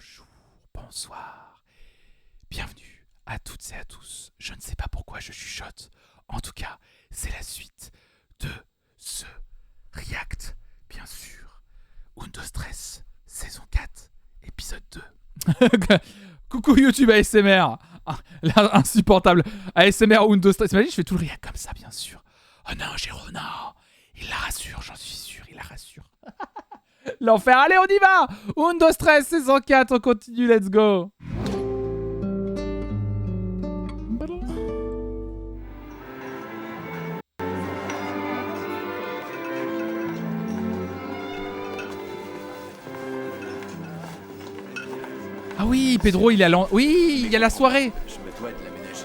Bonjour, bonsoir, bienvenue à toutes et à tous. Je ne sais pas pourquoi je chuchote. En tout cas, c'est la suite de ce React, bien sûr. Undo Stress, saison 4, épisode 2. Coucou YouTube ASMR. Là, insupportable. ASMR Undo Stress. Imagine, je fais tout le React comme ça, bien sûr. Oh non, Jérôme, non. Il la rassure, j'en suis sûr, il la rassure. L'enfer, allez, on y va. Undo Stress, saison 4, on continue, let's go. Ah oui, Pedro, il a oui, il y a la soirée. Je me dois de l'aménager.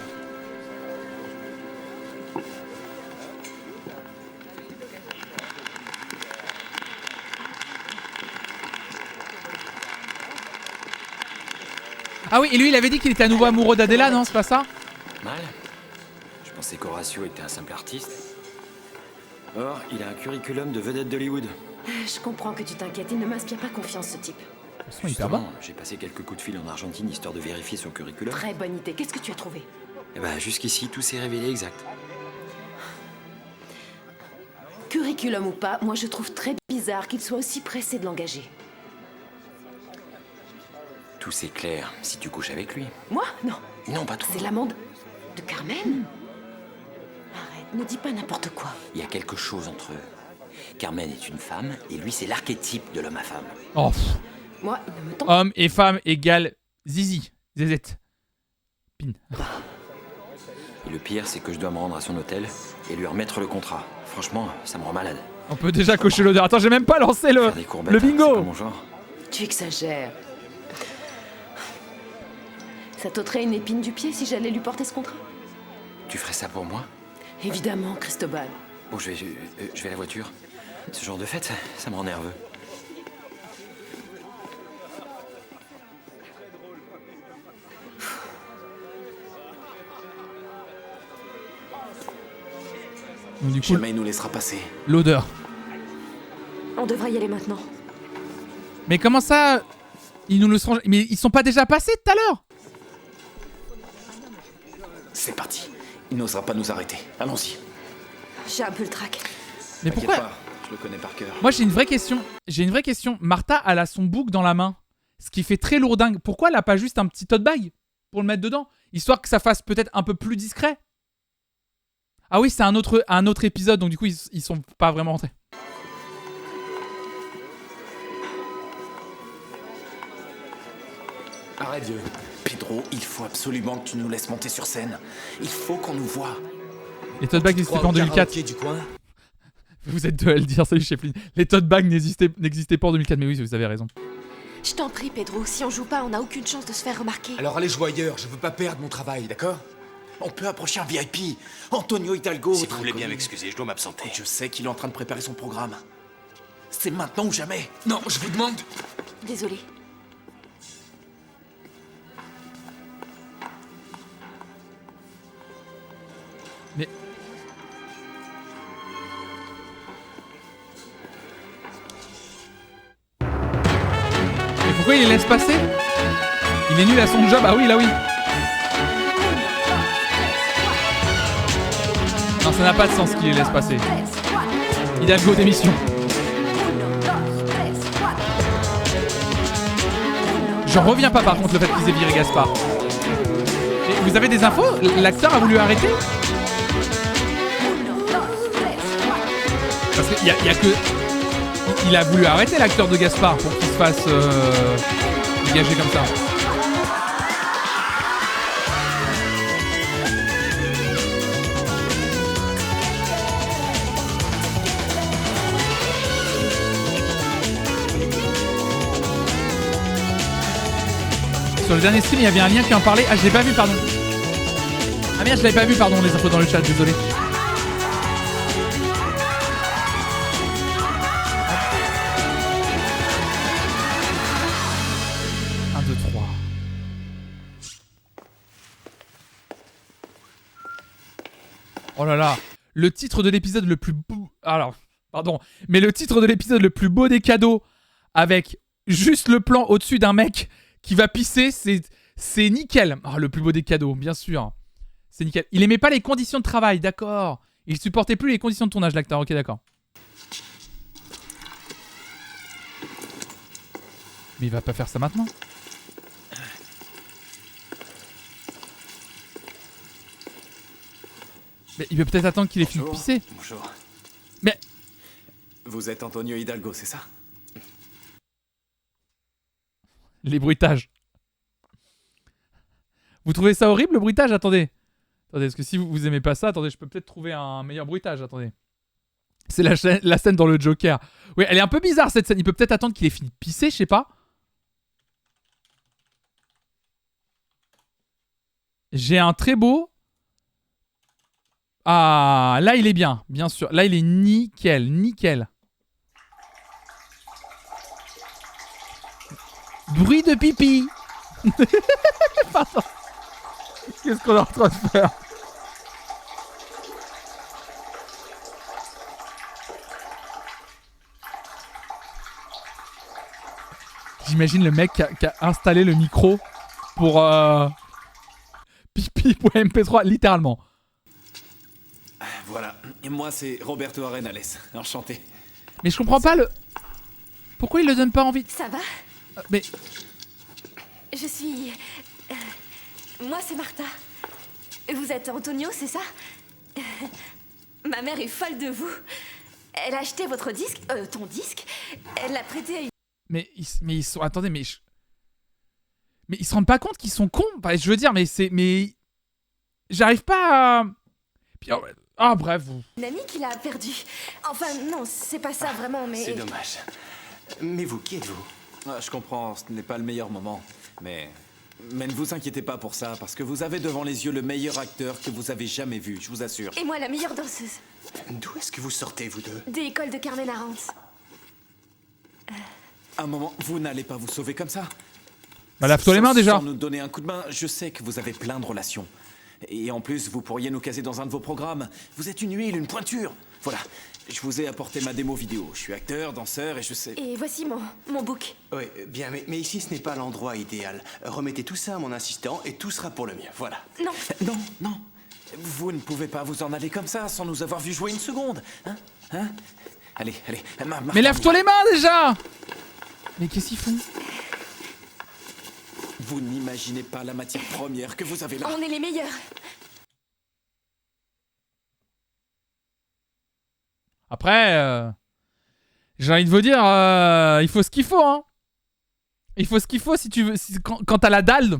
Ah oui, et lui, il avait dit qu'il était à nouveau amoureux d'Adela, non, c'est pas ça? Mal. Je pensais qu'Horatio était un simple artiste. Or, il a un curriculum de vedette d'Hollywood. Je comprends que tu t'inquiètes, il ne m'inspire pas confiance ce type. Ils sont hyper bons. Justement, j'ai passé quelques coups de fil en Argentine histoire de vérifier son curriculum. Très bonne idée, qu'est-ce que tu as trouvé? Et bah, jusqu'ici, tout s'est révélé exact. Curriculum ou pas, moi je trouve très bizarre qu'il soit aussi pressé de l'engager. Tout c'est clair si tu couches avec lui. Moi? Non. Non, pas toi. C'est l'amant de Carmen? Arrête, ne dis pas n'importe quoi. Il y a quelque chose entre eux. Carmen est une femme et lui, c'est l'archétype de l'homme à femme. Oh. Moi, il ne me tente Homme et femme égale zizi, zézette. Pin. Et le pire, c'est que je dois me rendre à son hôtel et lui remettre le contrat. Franchement, ça me rend malade. On peut déjà cocher l'odeur. Attends, j'ai même pas lancé Faire des courbettes, le c'est bingo. pas mon genre. Tu exagères. Ça t'ôterait une épine du pied si j'allais lui porter ce contrat? Tu ferais ça pour moi? Évidemment, Cristobal. Bon, je vais à la voiture. Ce genre de fête, ça me rend nerveux. Donc, du coup, Jamais il nous laissera passer. l'odeur. On devrait y aller maintenant. Mais comment ça? Ils nous le seront. Mais ils sont pas déjà passés tout à l'heure? C'est parti. Il n'osera pas nous arrêter. Allons-y. J'ai un peu le trac. Mais T'inquiète pourquoi? pas, je le connais par cœur. Moi, j'ai une vraie question. Martha, elle a son bouc dans la main. Ce qui fait très lourdingue. Pourquoi elle a pas juste un petit tote bag pour le mettre dedans? Histoire que ça fasse peut-être un peu plus discret. Ah oui, c'est un autre épisode, donc du coup, ils sont pas vraiment rentrés. Arrête, vieux. Pedro, il faut absolument que tu nous laisses monter sur scène. Il faut qu'on nous voie. Les tote bags n'existaient pas en 2004. Du coin. Vous êtes deux à le dire, salut Shefflin. Les tote bags n'existaient pas en 2004, mais oui, vous avez raison. Je t'en prie, Pedro, si on joue pas, on n'a aucune chance de se faire remarquer. Alors allez jouer ailleurs, je veux pas perdre mon travail, d'accord? On peut approcher un VIP. Antonio Hidalgo. Si très vous voulez bien connu. m'excuser, je dois m'absenter. Je sais qu'il est en train de préparer son programme. C'est maintenant ou jamais. Non, je vous demande... Désolée. Mais... Mais pourquoi il les laisse passer? Il est nul à son job, ah oui, là oui. Non, ça n'a pas de sens qu'il les laisse passer. Hidalgo démission. J'en reviens pas par contre le fait qu'ils aient viré Gaspard. Et vous avez des infos? L'acteur a voulu arrêter? Parce qu'il y a que... Il a voulu arrêter l'acteur de Gaspard pour qu'il se fasse dégager comme ça. Sur le dernier stream, il y avait un lien qui en parlait. Ah, je l'ai pas vu, pardon. Ah merde, je l'avais pas vu, pardon, les infos dans le chat, désolé. 1, 2, 3. Oh là là, le titre de l'épisode le plus beau... Alors, pardon, mais le titre de l'épisode le plus beau des cadeaux, avec juste le plan au-dessus d'un mec qui va pisser, c'est nickel. Oh, le plus beau des cadeaux, bien sûr. C'est nickel. Il aimait pas les conditions de travail, d'accord. Il supportait plus les conditions de tournage, l'acteur. Ok, d'accord. Mais il va pas faire ça maintenant. Mais il peut peut-être attendre qu'il ait fini de pisser. Bonjour. Mais... Vous êtes Antonio Hidalgo, c'est ça? Les bruitages. Vous trouvez ça horrible, le bruitage? Attendez. Attendez, parce que si vous aimez pas ça, attendez, je peux peut-être trouver un meilleur bruitage. Attendez. C'est la scène dans le Joker. Oui, elle est un peu bizarre, cette scène. Il peut peut-être attendre qu'il ait fini de pisser, je sais pas. J'ai un très beau... Ah, là, il est bien, bien sûr. Là, il est nickel, nickel. Bruit de pipi. Pardon. Qu'est-ce qu'on est en train de faire? J'imagine le mec qui a installé le micro pour pipi.mp3, littéralement. Voilà. Et moi, c'est Roberto Arenales. Enchanté. Mais je comprends pas le... Pourquoi il le donne pas envie? Ça va? Mais... Je suis... Moi, c'est Martha. Vous êtes Antonio, c'est ça? Ma mère est folle de vous. Elle a acheté votre disque, ton disque. Elle l'a prêté à une... Mais ils sont... Attendez, mais... Mais ils se rendent pas compte qu'ils sont cons? Enfin, je veux dire, mais c'est... Mais... J'arrive pas à... Puis, ah, bref. Une amie qui l'a perdu. Enfin, non, c'est pas ça vraiment, mais... C'est dommage. Mais vous, qui êtes-vous? Je comprends, ce n'est pas le meilleur moment. Mais ne vous inquiétez pas pour ça, parce que vous avez devant les yeux le meilleur acteur que vous avez jamais vu, je vous assure. Et moi, la meilleure danseuse. D'où est-ce que vous sortez, vous deux? Des écoles de Carmen Arantz. Un moment, vous n'allez pas vous sauver comme ça? Bah, lave-toi les mains, déjà. Sans nous donner un coup de main, je sais que vous avez plein de relations. Et en plus, vous pourriez nous caser dans un de vos programmes. Vous êtes une huile, une pointure. Voilà, je vous ai apporté ma démo vidéo. Je suis acteur, danseur et je sais... Et voici mon book. Oui, bien, mais ici ce n'est pas l'endroit idéal. Remettez tout ça à mon assistant et tout sera pour le mieux, voilà. Non. Non, non. Vous ne pouvez pas vous en aller comme ça sans nous avoir vu jouer une seconde. Hein? Allez, allez. Mais lève-toi les mains, déjà. Mais qu'est-ce qu'ils font? Vous n'imaginez pas la matière première que vous avez là. On est les meilleurs. Après, j'ai envie de vous dire, il faut ce qu'il faut, hein. Il faut ce qu'il faut si tu veux, quand t'as la dalle.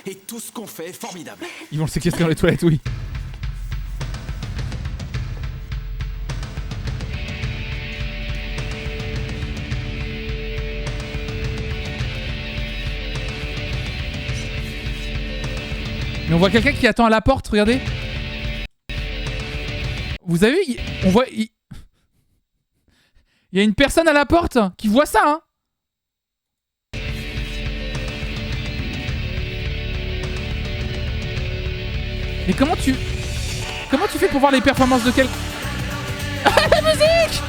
Et tout ce qu'on fait est formidable. Ils vont le séquestrer dans les toilettes, oui. Mais on voit quelqu'un qui attend à la porte, regardez. Vous avez vu, on voit... Il y a une personne à la porte qui voit ça, hein. Mais comment tu fais pour voir les performances de quelqu'un? Ah, la musique!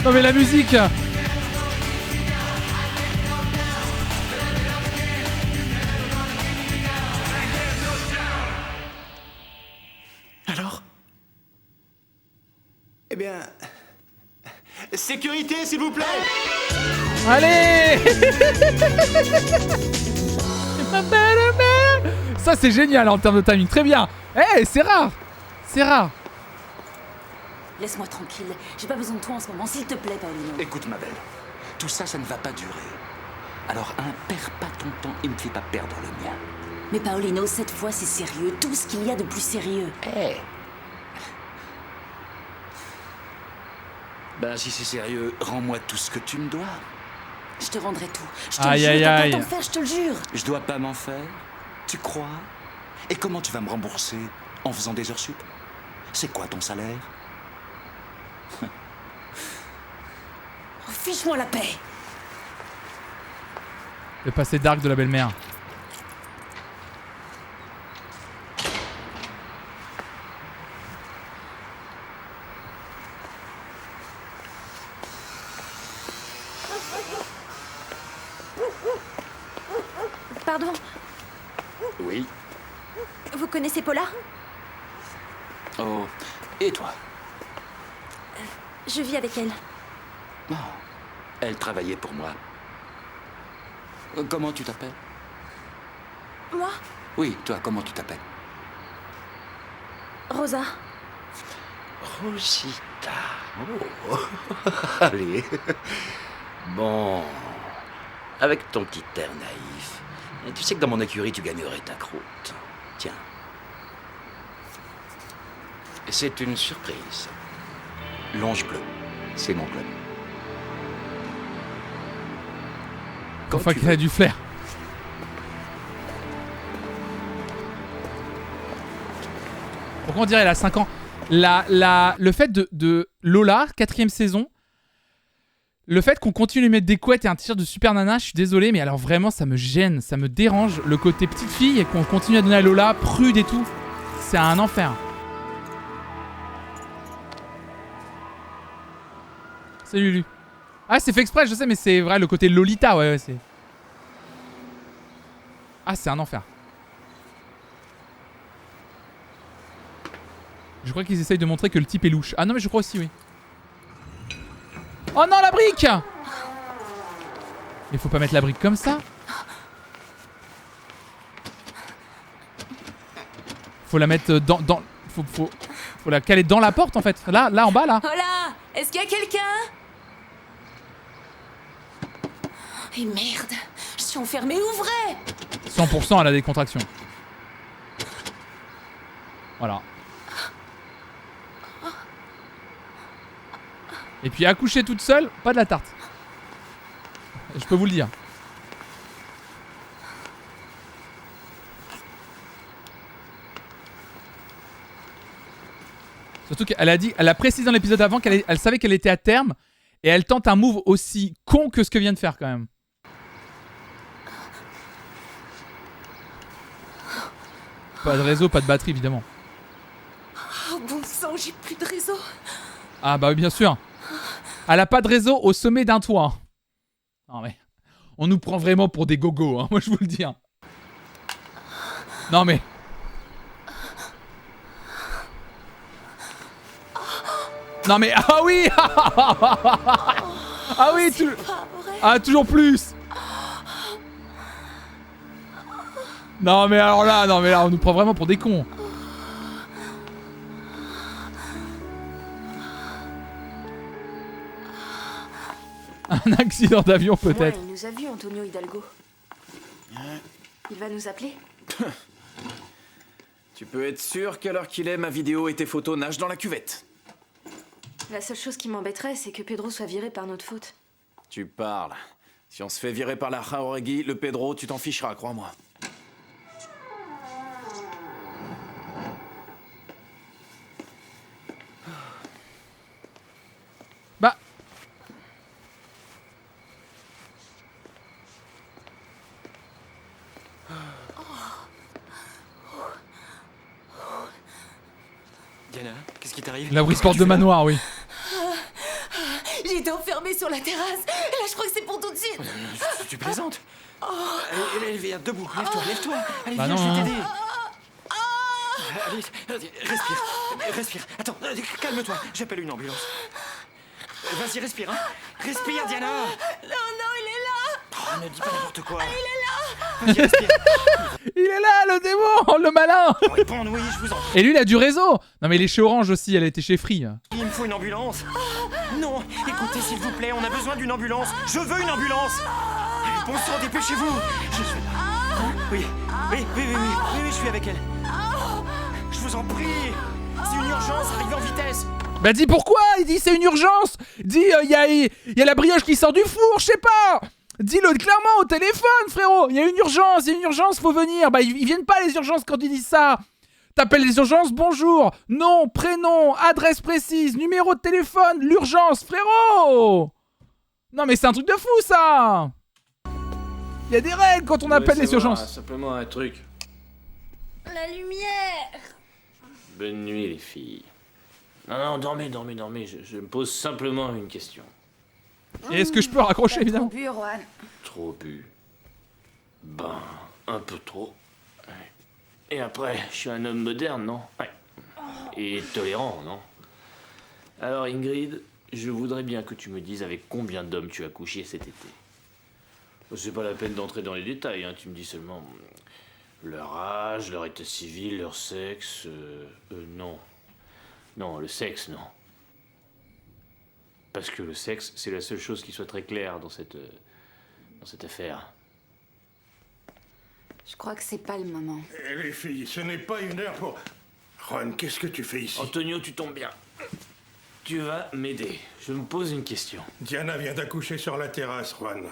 Non mais la musique! Alors? Eh bien... Sécurité, s'il vous plaît! Allez! Ça c'est génial en termes de timing, très bien. Eh, c'est rare. C'est rare. Laisse-moi tranquille. J'ai pas besoin de toi en ce moment, s'il te plaît, Paulino. Écoute, ma belle, tout ça, ça ne va pas durer. Alors, perds pas ton temps et me fais pas perdre le mien. Mais Paulino, cette fois c'est sérieux. Tout ce qu'il y a de plus sérieux. Ben, si c'est sérieux, rends-moi tout ce que tu me dois. Je te rendrai tout. Je te Aïe, jure, aïe, t'as aïe. pas t'en faire, je te le jure. Je dois pas m'en faire? Tu crois? Et comment tu vas me rembourser? En faisant des heures sup? C'est quoi ton salaire? Oh, fiche-moi la paix. Le passé dark de la belle-mère. Pardon, Oui. vous connaissez Paula? Oh, et toi? Je vis avec elle. Oh, elle travaillait pour moi. Comment tu t'appelles? Moi? Oui, toi, comment tu t'appelles? Rosa. Rosita. Oh. Allez. Bon. Avec ton petit air naïf, tu sais que dans mon écurie, tu gagnerais ta croûte. Tiens. C'est une surprise. Longe Bleu, c'est mon club. Quand Enfin tu qu'elle a veux. du flair. Pourquoi on dirait elle a 5 ans? Le fait de Lola, 4ème saison, le fait qu'on continue de mettre des couettes et un t-shirt de Super Nana, je suis désolé, mais alors vraiment ça me gêne, ça me dérange. Le côté petite fille et qu'on continue à donner à Lola, prude et tout, c'est un enfer. Salut Lulu. Ah, c'est fait exprès, je sais, mais c'est vrai, le côté Lolita, ouais, c'est... Ah, c'est un enfer. Je crois qu'ils essayent de montrer que le type est louche. Ah non, mais je crois aussi, oui. Oh non, la brique! Mais faut pas mettre la brique comme ça. Faut la mettre dans... Faut la caler dans la porte, en fait. Là, en bas, là. Oh là! Est-ce qu'il y a quelqu'un? Et merde! Je suis enfermée, ouvrez! 100% elle a des contractions. Voilà. Et puis accoucher toute seule, pas de la tarte. Je peux vous le dire. Surtout qu'elle a dit, elle a précisé dans l'épisode avant qu'elle savait qu'elle était à terme et elle tente un move aussi con que ce que vient de faire quand même. Pas de réseau, pas de batterie évidemment. Oh bon sang, j'ai plus de réseau. Ah bah oui, bien sûr. Elle a pas de réseau au sommet d'un toit. Non mais, on nous prend vraiment pour des gogos, hein, moi je vous le dis. Hein. Non mais... Non mais, ah oui. Ah oui, ah toujours plus. Non mais alors là, non mais là on nous prend vraiment pour des cons. Un accident d'avion peut-être. Ouais, il nous a vus, Antonio Hidalgo. Il va nous appeler? Tu peux être sûr qu'à l'heure qu'il est, ma vidéo et tes photos nagent dans la cuvette. La seule chose qui m'embêterait, c'est que Pedro soit viré par notre faute. Tu parles. Si on se fait virer par la Jauregui, le Pedro, tu t'en ficheras, crois-moi. Bah... Diana, qu'est-ce qui t'arrive? La brise porte de manoir, oui. J'ai été enfermée sur la terrasse. Là, je crois que c'est pour tout de suite. Tu plaisantes? Allez, viens, debout, lève-toi. Allez, Bah viens, non, je vais hein. t'aider. Allez, respire. Attends, calme-toi, j'appelle une ambulance. Vas-y, respire, hein. Respire, Diana. Non, il est là. Oh, ne dis pas n'importe quoi. Il est là. Vas-y, respire. Il est là, le démon, le malin. Répondre, oui, je vous en prie. Et lui, il a du réseau. Non mais il est chez Orange aussi, elle était chez Free. Il me faut une ambulance. Non, écoutez, s'il vous plaît, on a besoin d'une ambulance. Je veux une ambulance. Bon sang, dépêchez-vous. Je suis là. Hein? Oui, je suis avec elle. Je vous en prie. C'est une urgence, arrivez en vitesse. Bah dis pourquoi. Il dit c'est une urgence. Dis, il y a la brioche qui sort du four, je sais pas. Dis-le clairement au téléphone, frérot. Il y a une urgence, faut venir. Bah ils viennent pas les urgences quand ils disent ça. T'appelles les urgences, bonjour. Nom, prénom, adresse précise, numéro de téléphone, l'urgence, frérot. Non mais c'est un truc de fou ça. Il y a des règles quand on appelle les urgences. Simplement un truc. La lumière. Bonne nuit, les filles. Non, dormez. Je me pose simplement une question. Et est-ce que je peux raccrocher évidemment? Bu, Juan. Trop bu. Ben, un peu trop. Et après, je suis un homme moderne, non? Ouais. Et tolérant, non? Alors Ingrid, je voudrais bien que tu me dises avec combien d'hommes tu as couché cet été. C'est pas la peine d'entrer dans les détails, hein. Tu me dis seulement leur âge, leur état civil, leur sexe... non. Non, le sexe, non. Parce que le sexe, c'est la seule chose qui soit très claire dans cette affaire. Je crois que c'est pas le moment. Les filles, ce n'est pas une heure pour... Juan, qu'est-ce que tu fais ici? Antonio, tu tombes bien. Tu vas m'aider. Je me pose une question. Diana vient d'accoucher sur la terrasse, Juan.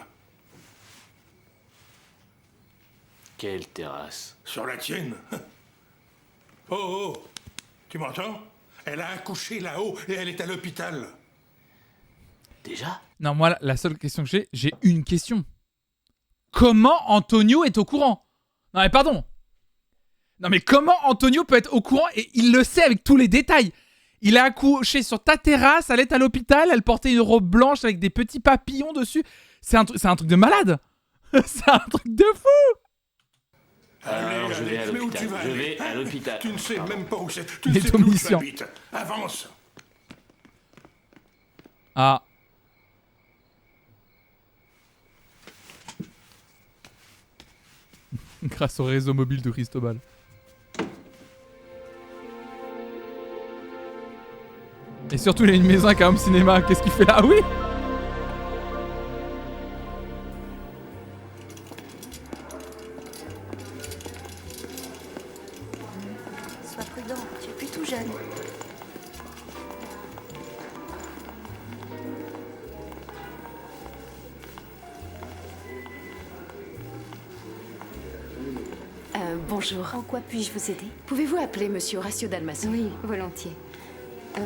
Quelle terrasse? Sur la tienne. Oh, oh, tu m'entends? Elle a accouché là-haut et elle est à l'hôpital. Déjà? Non, moi, la seule question que j'ai une question. Comment Antonio est au courant? Non, mais pardon. Non, mais comment Antonio peut être au courant et il le sait avec tous les détails? Il a accouché sur ta terrasse, elle est à l'hôpital, elle portait une robe blanche avec des petits papillons dessus. C'est un truc de malade. C'est un truc de fou. Alors, je vais à mais où l'hôpital. tu vas Je aller, vais à hein? l'hôpital. Tu ne sais Pardon. même pas où c'est. Tu ne Les sais plus où tu omissions. habites. Avance. Ah. Grâce au réseau mobile de Cristobal. Et surtout, il a une maison avec un home cinéma. Qu'est-ce qu'il fait là? Ah oui. Sois prudent, tu es plus tout jeune. Bonjour. En quoi puis-je vous aider? Pouvez-vous appeler Monsieur Horacio Dalmaso? Oui, volontiers.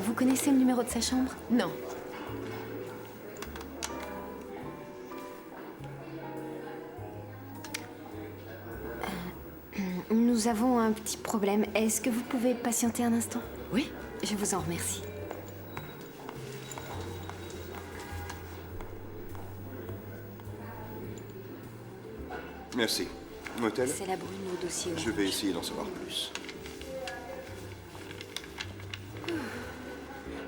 Vous connaissez le numéro de sa chambre? Non. Nous avons un petit problème. Est-ce que vous pouvez patienter un instant? Oui. Je vous en remercie. Merci. Motel? C'est la brune au dossier. Je vais essayer d'en savoir plus.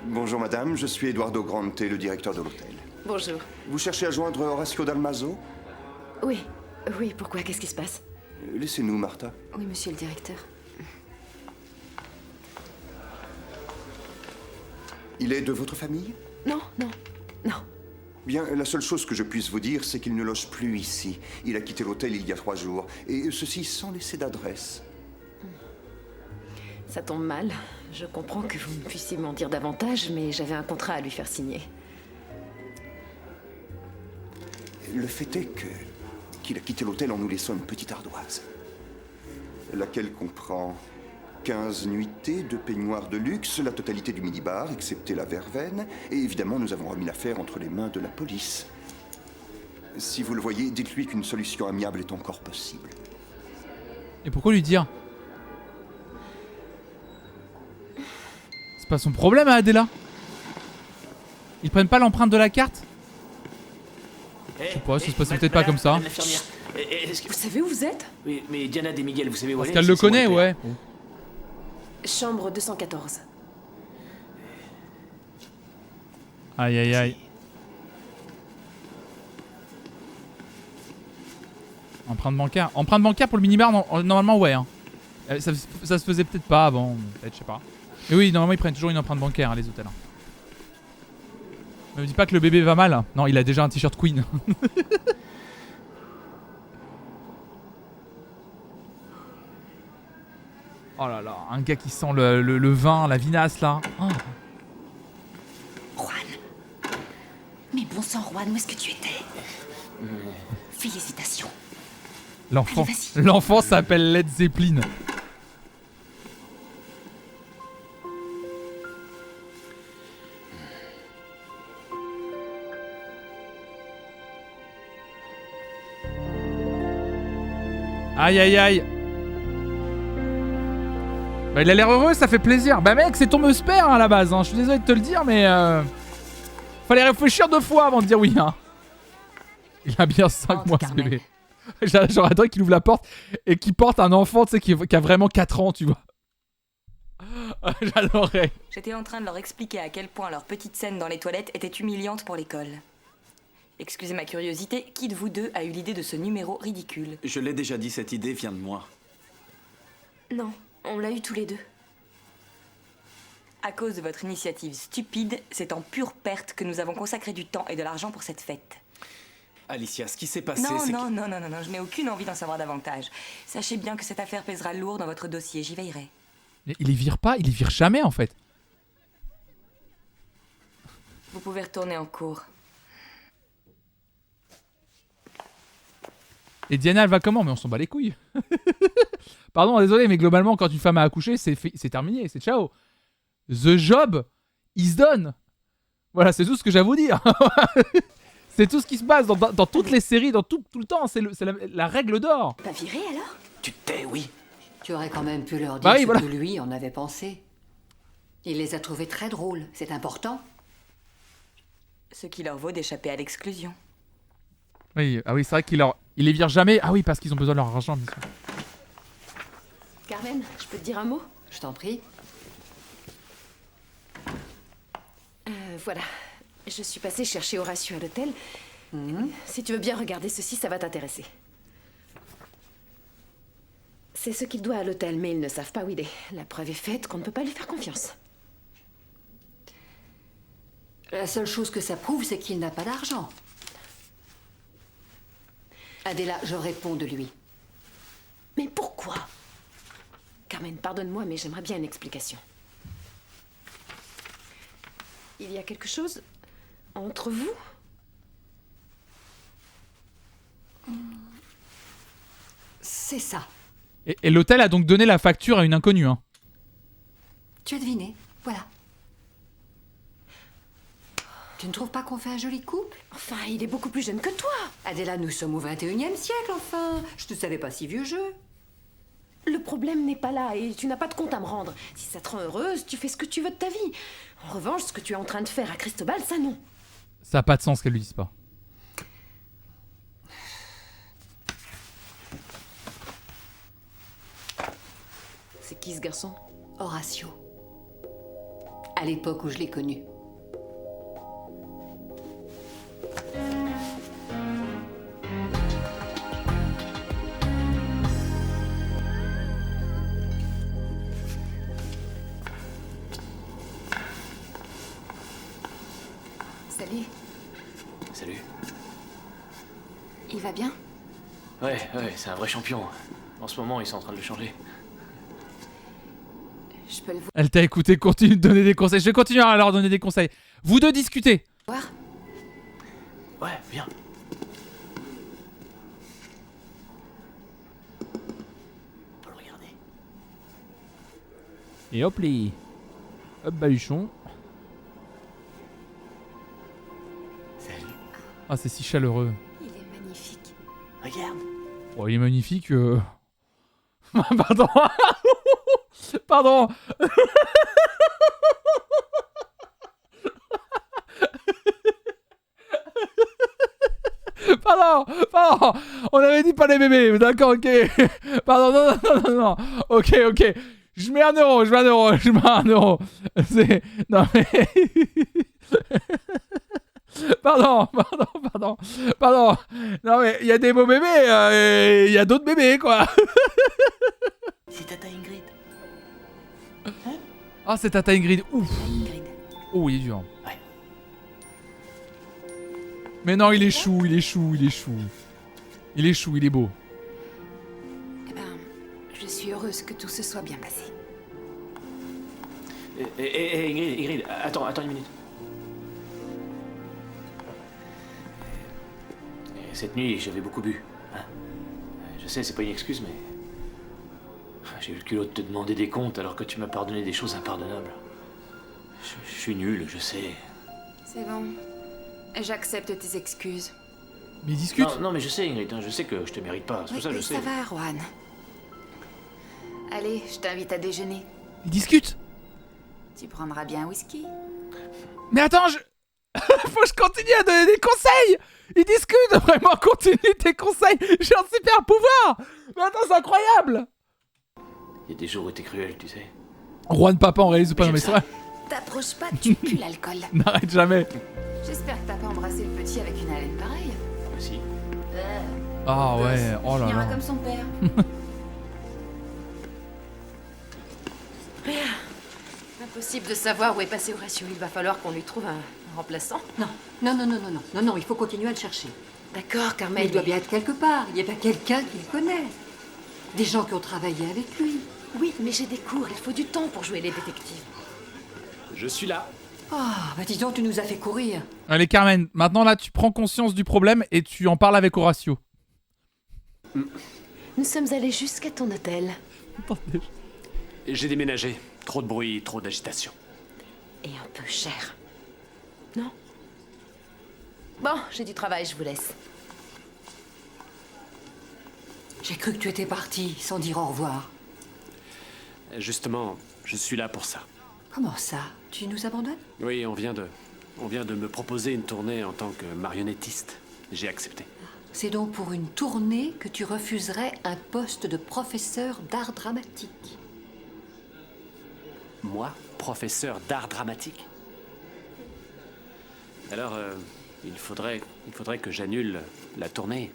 Bonjour madame, je suis Eduardo Grante, le directeur de l'hôtel. Bonjour. Vous cherchez à joindre Horacio Dalmaso? Oui. Oui, pourquoi? Qu'est-ce qui se passe? Laissez-nous, Martha. Oui, monsieur le directeur. Il est de votre famille? Non, non, non. Bien, la seule chose que je puisse vous dire, c'est qu'il ne loge plus ici. Il a quitté l'hôtel il y a 3 jours, et ceci sans laisser d'adresse. Ça tombe mal. Je comprends que vous ne puissiez m'en dire davantage, mais j'avais un contrat à lui faire signer. Le fait est qu'il a quitté l'hôtel en nous laissant une petite ardoise, laquelle comprend 15 nuitées, 2 peignoirs de luxe, la totalité du minibar, excepté la verveine, et évidemment, nous avons remis l'affaire entre les mains de la police. Si vous le voyez, dites-lui qu'une solution amiable est encore possible. Et pourquoi lui dire? C'est pas son problème à Adela. Ils prennent pas l'empreinte de la carte? Je sais pas, ça se passe peut-être pas comme ça. Vous savez où vous êtes? Oui, mais Diana De Miguel, vous savez où Parce elle est? qu'elle le C'est moi connaît, père. ouais. Chambre 214. Aïe aïe aïe. Empreinte bancaire. Empreinte bancaire pour le minibar, normalement ouais. Hein. Ça se faisait peut-être pas avant, peut-être, je sais pas. Mais oui, normalement ils prennent toujours une empreinte bancaire, hein, les hôtels. Ne me dis pas que le bébé va mal. Non, il a déjà un t-shirt Queen. Oh là là, un gars qui sent le vin, la vinasse là. Oh. Juan. Mais bon sang, Juan, où est-ce que tu étais? Félicitations. L'enfant, Allez, vas-y. l'enfant s'appelle Led Zeppelin. Aïe aïe aïe. Bah il a l'air heureux, ça fait plaisir. Bah mec, c'est ton meuse-père hein, à la base, hein. Je suis désolé de te le dire, mais fallait réfléchir 2 fois avant de dire oui. Hein. Il a bien 5 mois ce bébé. J'aurais qu'il ouvre la porte et qu'il porte un enfant, tu sais, qui a vraiment 4 ans, tu vois. J'adorerais. J'étais en train de leur expliquer à quel point leur petite scène dans les toilettes était humiliante pour l'école. Excusez ma curiosité, qui de vous deux a eu l'idée de ce numéro ridicule? Je l'ai déjà dit, cette idée vient de moi. Non, on l'a eu tous les deux. À cause de votre initiative stupide, c'est en pure perte que nous avons consacré du temps et de l'argent pour cette fête. Alicia, ce qui s'est passé, Non, c'est non, que... non, non, non, non, je n'ai aucune envie d'en savoir davantage. Sachez bien que cette affaire pèsera lourd dans votre dossier, j'y veillerai. Il les vire pas, il les vire jamais en fait. Vous pouvez retourner en cours. Et Diana, elle va comment? Mais on s'en bat les couilles. Pardon, désolé, mais globalement, quand une femme a accouché, c'est terminé, c'est ciao. The job is done. Voilà, c'est tout ce que j'ai à vous dire. C'est tout ce qui se passe dans toutes les séries, dans tout le temps. C'est la règle d'or. Pas viré alors? Tu te tais, oui. Tu aurais quand même pu leur dire Bah oui, ce voilà. que lui en avait pensé. Il les a trouvés très drôles, c'est important. Ce qui leur vaut d'échapper à l'exclusion. Oui, ah oui, c'est vrai qu'il les vire jamais. Ah oui, parce qu'ils ont besoin de leur argent, bien sûr. Carmen, je peux te dire un mot? Je t'en prie. Voilà. Je suis passée chercher Horatio à l'hôtel. Si tu veux bien regarder ceci, ça va t'intéresser. C'est ce qu'il doit à l'hôtel, mais ils ne savent pas où il est. La preuve est faite qu'on ne peut pas lui faire confiance. La seule chose que ça prouve, c'est qu'il n'a pas d'argent. Adela, je réponds de lui. Mais pourquoi? Carmen, pardonne-moi, mais j'aimerais bien une explication. Il y a quelque chose entre vous? C'est ça. Et l'hôtel a donc donné la facture à une inconnue. Hein. Tu as deviné, voilà. Tu ne trouves pas qu'on fait un joli couple? Enfin, il est beaucoup plus jeune que toi. Adela, nous sommes au 21e siècle, enfin. Je te savais pas si vieux jeu. Le problème n'est pas là et tu n'as pas de compte à me rendre. Si ça te rend heureuse, tu fais ce que tu veux de ta vie. En revanche, ce que tu es en train de faire à Cristobal, ça non. Ça n'a pas de sens qu'elle lui dise pas. C'est qui ce garçon? Horatio. À l'époque où je l'ai connu. Salut. Salut. Il va bien? Ouais, c'est un vrai champion. En ce moment, ils sont en train de le changer. Je peux le Elle t'a écouté, continue de donner des conseils. Je vais continuer à leur donner des conseils. Vous deux discutez. voir? Ouais, viens. On peut le regarder. Et hop les. Hop baluchon. Salut. Ah, c'est si chaleureux. Il est magnifique. Regarde. Oh, il est magnifique. Pardon. Pardon. Pardon. On avait dit pas les bébés. D'accord, ok. Pardon, non. Ok. Je mets un euro. C'est... Non mais... Pardon. Non mais il y a des beaux bébés, il y a d'autres bébés quoi. C'est Tata Ingrid. Ah, c'est Tata Ingrid. Ouf. Ingrid. Oh, il est dur. Ouais. Mais non, il est chou. Il est beau. Eh ben, je suis heureuse que tout se soit bien passé. Ingrid, attends une minute. Cette nuit, j'avais beaucoup bu. Hein. Je sais, c'est pas une excuse, mais... J'ai eu le culot de te demander des comptes alors que tu m'as pardonné des choses impardonnables. Je suis nul, je sais. C'est bon. J'accepte tes excuses. Mais discute. Non, mais je sais, Ingrid, je sais que je te mérite pas. C'est pour ça que je sais. Ça va, Juan. Allez, je t'invite à déjeuner. Il discute. Tu prendras bien un whisky? Mais attends, je... Faut que je continue à donner des conseils. Ils discutent, vraiment, continue tes conseils. J'ai un super pouvoir. Mais attends, c'est incroyable. Il y a des jours où t'es cruel, tu sais. Juan Papa, on réalise ou pas? Non mais c'est vrai. T'approches pas, tu pues l'alcool. N'arrête jamais. J'espère que t'as pas embrassé le petit avec une haleine pareille. Si. Ah ouais, oh là Finira là. comme son père. Rien. Impossible de savoir où est passé Horatio. Il va falloir qu'on lui trouve un remplaçant. Non, non, non, non, non, non, non, non, il faut continuer à le chercher. D'accord, Carmen. Mais il doit bien être quelque part. Il y a bien quelqu'un qui le connaît. Des gens qui ont travaillé avec lui. Oui, mais j'ai des cours. Il faut du temps pour jouer les détectives. Je suis là. Ah, bah dis donc, tu nous as fait courir. Allez Carmen, maintenant là tu prends conscience du problème et tu en parles avec Horatio. Nous sommes allés jusqu'à ton hôtel. J'ai déménagé. Trop de bruit, trop d'agitation. Et un peu cher. Non? Bon, j'ai du travail, je vous laisse. J'ai cru que tu étais parti sans dire au revoir. Justement, je suis là pour ça. Comment ça? Tu nous abandonnes? Oui, on vient de me proposer une tournée en tant que marionnettiste. J'ai accepté. C'est donc pour une tournée que tu refuserais un poste de professeur d'art dramatique. Moi, professeur d'art dramatique? Alors, il faudrait que j'annule la tournée.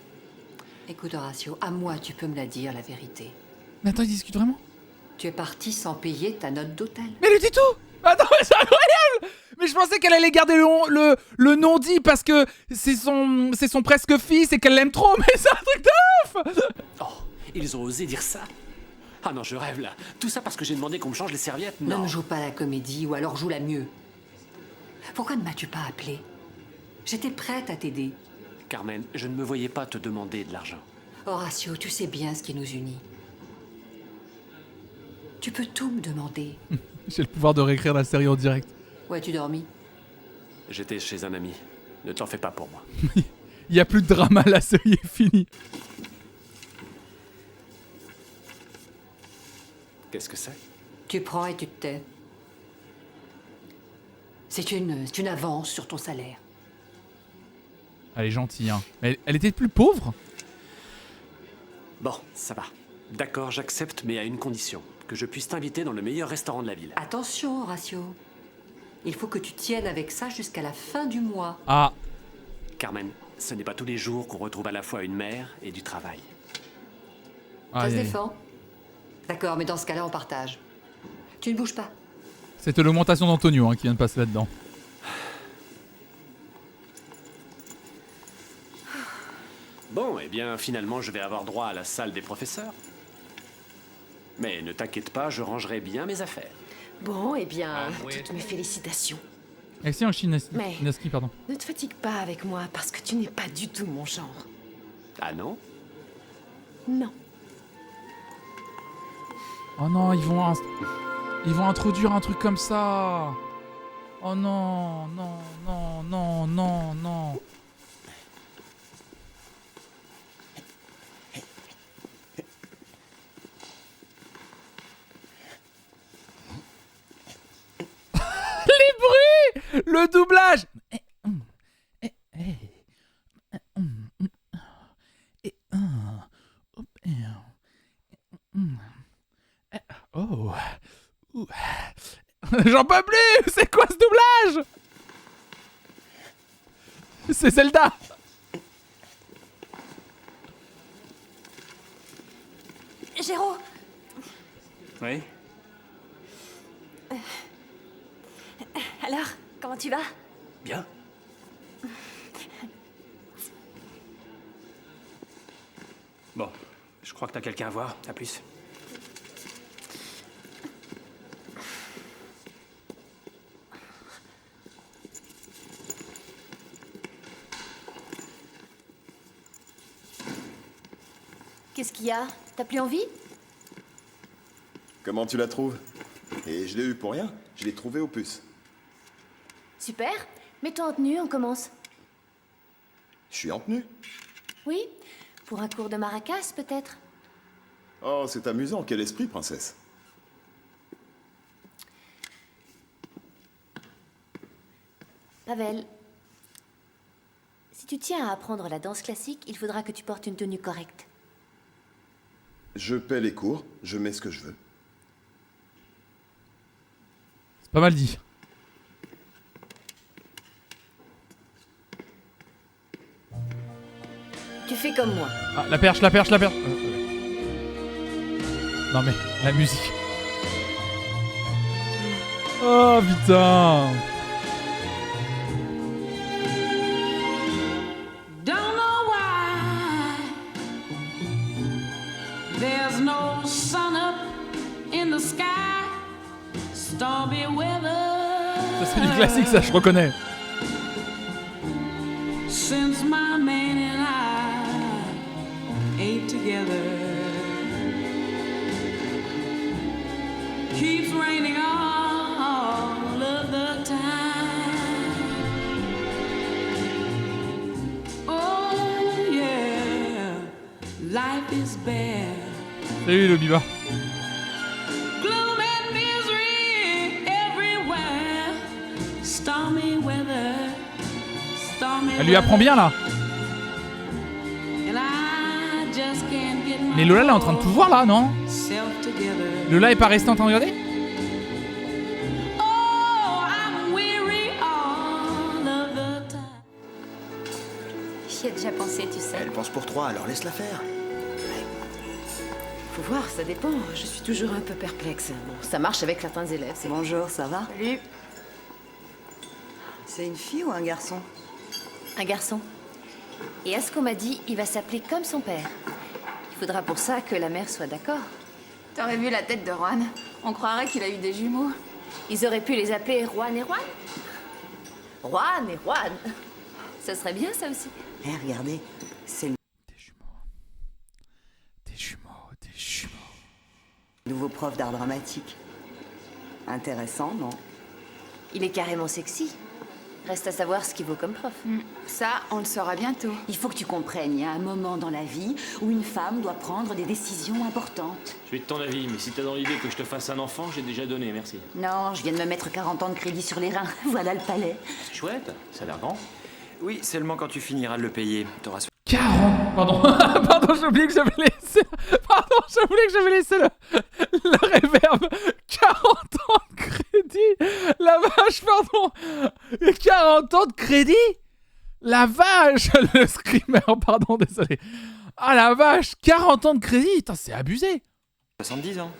Écoute Horatio, à moi tu peux me la dire, la vérité. Mais attends, ils discutent vraiment? Tu es parti sans payer ta note d'hôtel. Mais lui dit tout. Attends, mais c'est incroyable. Mais je pensais qu'elle allait garder le non-dit parce que c'est son presque fils et qu'elle l'aime trop, mais c'est un truc de ouf. Oh, ils ont osé dire ça? Ah non, je rêve là. Tout ça parce que j'ai demandé qu'on me change les serviettes? Non. Ne joue pas la comédie, ou alors joue-la mieux. Pourquoi ne m'as-tu pas appelé? J'étais prête à t'aider. Carmen, je ne me voyais pas te demander de l'argent. Horatio, tu sais bien ce qui nous unit. Tu peux tout me demander. J'ai le pouvoir de réécrire la série en direct. Où as-tu dormi? J'étais chez un ami. Ne t'en fais pas pour moi. Il y a plus de drama, la série est finie. Qu'est-ce que c'est? Tu prends et tu te tais. C'est une avance sur ton salaire. Elle est gentille, hein. Mais elle était plus pauvre? Bon, ça va. D'accord, j'accepte, mais à une condition. Que je puisse t'inviter dans le meilleur restaurant de la ville. Attention, Horatio. Il faut que tu tiennes avec ça jusqu'à la fin du mois. Ah. Carmen, ce n'est pas tous les jours qu'on retrouve à la fois une mère et du travail. Ça se défend? D'accord, mais dans ce cas-là, on partage. Tu ne bouges pas. C'était l'augmentation d'Antonio qui vient de passer là-dedans. Bon, eh bien, finalement, je vais avoir droit à la salle des professeurs. Mais ne t'inquiète pas, je rangerai bien mes affaires. Bon, eh bien, toutes mes félicitations. Excellent, Mais- Chinaski, pardon. Ne te fatigue pas avec moi, parce que tu n'es pas du tout mon genre. Ah non? Non. Oh non, ils vont introduire un truc comme ça. Oh non, non, non, non, non, non. Les bruits, le doublage. Oh. Ouh. J'en peux plus. C'est quoi ce doublage? C'est Zelda. Géraud, Oui? alors, comment tu vas? Bien. Bon, je crois que t'as quelqu'un à voir. À plus. Qu'est-ce qu'il y a? T'as plus envie? Comment tu la trouves? Et je l'ai eu pour rien. Je l'ai trouvé aux puces. Super. Mets-toi en tenue, on commence. Je suis en tenue. Oui? Pour un cours de maracas, peut-être? Oh, c'est amusant. Quel esprit, princesse. Pavel, Si tu tiens à apprendre la danse classique, il faudra que tu portes une tenue correcte. Je paie les cours, je mets ce que je veux. C'est pas mal dit. Tu fais comme moi. Ah, la perche, la perche, la perche. Non mais, la musique. Oh putain. Don't know why there's no sun up in the sky, stormy weather. Ça c'est du classique ça, je reconnais. Since my man and I ate together, keeps raining all of the time. Oh yeah, life is bare. Salut le Biba. Gloom and misery everywhere. Stormy weather. Stormy Elle lui apprend bien là. And I just can't get my Mais Lola elle est en train de tout voir là, non? self together. Lola est pas restée en train de regarder? Oh, I'm weary all of the time. J'y ai déjà pensé, tu sais. Elle pense pour 3, alors laisse-la faire. Faut voir, ça dépend. Je suis toujours un peu perplexe. Bon, ça marche avec certains élèves. C'est... Bonjour, ça va? Salut. C'est une fille ou un garçon? Un garçon. Et à ce qu'on m'a dit, il va s'appeler comme son père. Il faudra pour ça que la mère soit d'accord. T'aurais vu la tête de Juan? On croirait qu'il a eu des jumeaux. Ils auraient pu les appeler Juan et Juan. Juan et Juan. Ce serait bien ça aussi. Eh, regardez, c'est le nouveau prof d'art dramatique. Intéressant, non? Il est carrément sexy. Reste à savoir ce qu'il vaut comme prof. Ça, on le saura bientôt. Il faut que tu comprennes, il y a un moment dans la vie où une femme doit prendre des décisions importantes. Je suis de ton avis, mais si t'as dans l'idée que je te fasse un enfant, j'ai déjà donné, merci. Non, je viens de me mettre 40 ans de crédit sur les reins. Voilà le palais. C'est chouette, ça a l'air grand. Oui, seulement quand tu finiras de le payer, t'auras... 40. Pardon. Pardon, j'ai oublié que j'avais laissé... Pardon, j'ai oublié que j'avais laissé le reverb. 40 ans de crédit. La vache, pardon. 40 ans de crédit. La vache. Le screamer, pardon, désolé. Ah la vache, 40 ans de crédit. Putain, c'est abusé. 70 ans.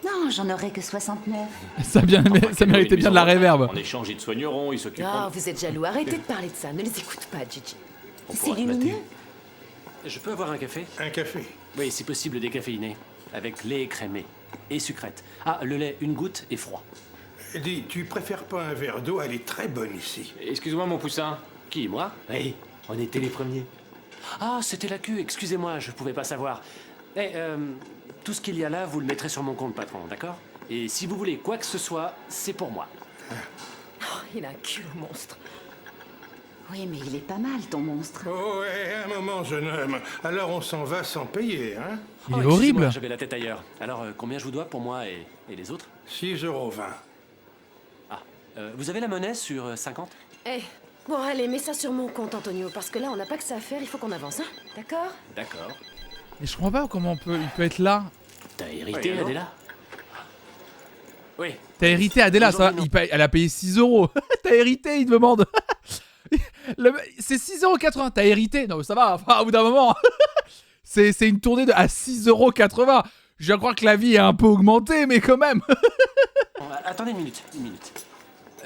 Non, j'en aurais que 69. Ça, ça méritait bien de la reverb. En échange, ils te soigneront, ils s'occuperont... Non, vous êtes jaloux. Arrêtez de parler de ça. Ne les écoute pas, Gigi. C'est lumineux. Je peux avoir un café? Un café. Oui, si possible décaféiné. Avec lait écrémé. Et sucrète. Ah, le lait, une goutte et froid. Dis, tu préfères pas un verre d'eau? Elle est très bonne ici. Excuse-moi, mon poussin. Qui, moi? Oui, on était les premiers. Ah, c'était la queue, excusez-moi, je pouvais pas savoir. Eh, tout ce qu'il y a là, vous le mettrez sur mon compte, patron, d'accord? Et si vous voulez quoi que ce soit, c'est pour moi. Oh, il a un cul, le monstre. Oui, mais il est pas mal, ton monstre. Oh, ouais, un moment, jeune homme. Alors on s'en va sans payer, hein? Il est excusez-moi, horrible. J'avais la tête ailleurs. Alors, combien je vous dois pour moi et les autres? 6,20 €. Ah, vous avez la monnaie sur 50? Eh, bon, allez, mets ça sur mon compte, Antonio, parce que là, on n'a pas que ça à faire, il faut qu'on avance, hein? D'accord? D'accord. Mais je comprends pas comment il peut être là. T'as hérité, Oui, non. Adela? Oui. T'as hérité Adela, ça, elle a payé 6 €. T'as hérité, il te demande. C'est 6,80 €. T'as hérité. Non, mais ça va, enfin, au bout d'un moment. c'est une tournée à 6,80 €. Je viens croire que la vie est un peu augmentée, mais quand même. Bon, attendez une minute.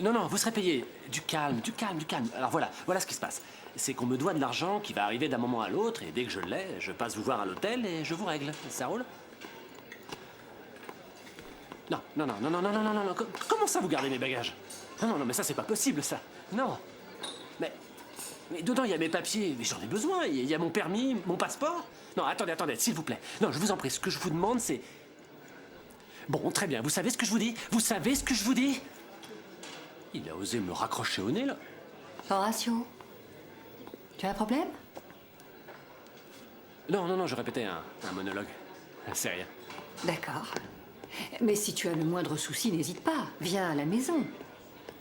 Non, non, vous serez payé. Du calme. Alors voilà ce qui se passe. C'est qu'on me doit de l'argent qui va arriver d'un moment à l'autre, et dès que je l'ai, je passe vous voir à l'hôtel et je vous règle. Ça roule? Non. Comment ça, vous gardez mes bagages? Non, mais ça, c'est pas possible, ça. Non. Mais dedans, il y a mes papiers, mais j'en ai besoin. Il y a mon permis, mon passeport. Non, attendez, s'il vous plaît. Non, je vous en prie, ce que je vous demande, c'est... Bon, très bien, vous savez ce que je vous dis? Il a osé me raccrocher au nez, là. Horatio, tu as un problème? Non, je répétais un monologue. C'est rien. D'accord. Mais si tu as le moindre souci, n'hésite pas. Viens à la maison.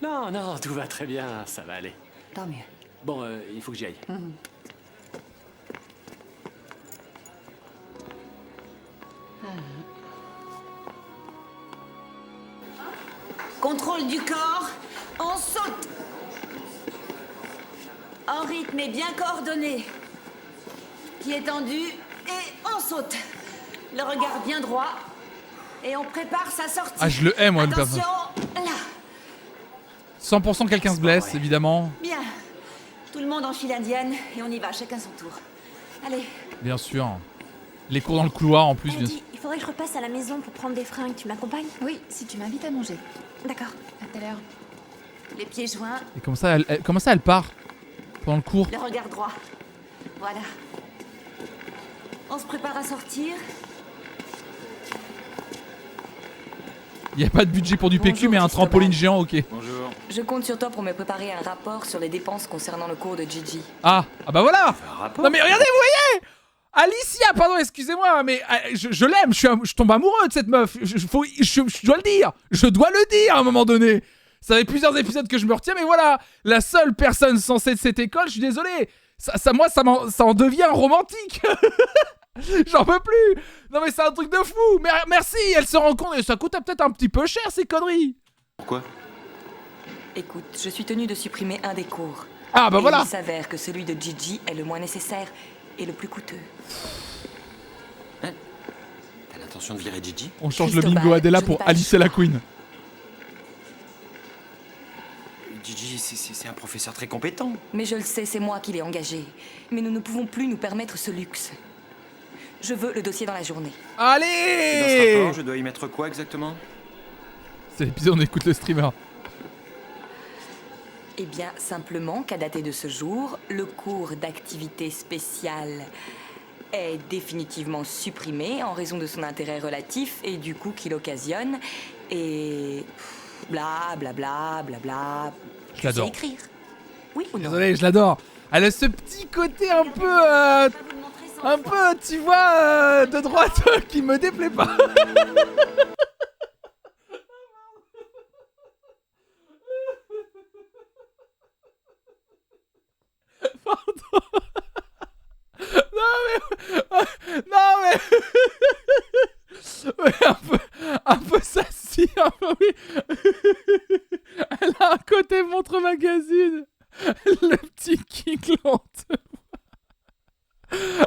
Non, tout va très bien, ça va aller. Tant mieux. Bon, il faut que j'y aille. Contrôle du corps, on saute. En rythme et bien coordonné. Pieds tendus et on saute. Le regard bien droit. Et on prépare sa sortie. Ah, je le hais, moi, le Attention, personnage. là. 100% quelqu'un se blesse, évidemment. Bien. Tout le monde en file indienne et on y va, chacun son tour. Allez. Bien sûr. Les cours dans le couloir, en plus, bien sûr. Elodie, il faudrait que je repasse à la maison pour prendre des fringues. Tu m'accompagnes? Oui, si tu m'invites à manger. D'accord. À tout à l'heure. Les pieds joints, Et comment ça, elle part pendant le cours? le regard droit. Voilà. On se prépare à sortir. Il n'y a pas de budget pour du PQ, Bonjour, mais un Cristobal. trampoline géant, ok. Bonjour. Je compte sur toi pour me préparer un rapport sur les dépenses concernant le cours de Gigi. Ah bah voilà. Non mais regardez, vous voyez, Alicia, pardon, excusez-moi, mais je l'aime, je tombe amoureux de cette meuf. Je dois le dire. Je dois le dire à un moment donné. Ça fait plusieurs épisodes que je me retiens, mais voilà. La seule personne censée de cette école, je suis désolé. Ça en devient romantique. J'en peux plus. Non mais c'est un truc de fou. Mais merci, elle se rend compte et ça coûte peut-être un petit peu cher ces conneries. Pourquoi? Écoute, je suis tenue de supprimer un des cours. Ah bah Et voilà. il s'avère que celui de Gigi est le moins nécessaire et le plus coûteux. T'as l'intention de virer Gigi? On change le Cristobal, bingo Adela je n'ai pour pas Alice le et la Queen. Gigi, c'est un professeur très compétent. Mais je le sais, c'est moi qui l'ai engagé. Mais nous ne pouvons plus nous permettre ce luxe. Je veux le dossier dans la journée. Et dans ce Allez. rapport, je dois y mettre quoi exactement? C'est l'épisode où on écoute le streamer. Eh bien, simplement qu'à dater de ce jour, le cours d'activité spéciale est définitivement supprimé en raison de son intérêt relatif et du coût qu'il occasionne. Et bla bla bla bla bla. Je l'adore. Tu sais écrire? Oui ou non? Désolé, je l'adore. Elle a ce petit côté un peu, tu vois, de droite qui me déplaît pas. Pardon. Non mais ouais, un peu sassy, un peu oui. Elle a un côté montre magazine. Le petit kick lente.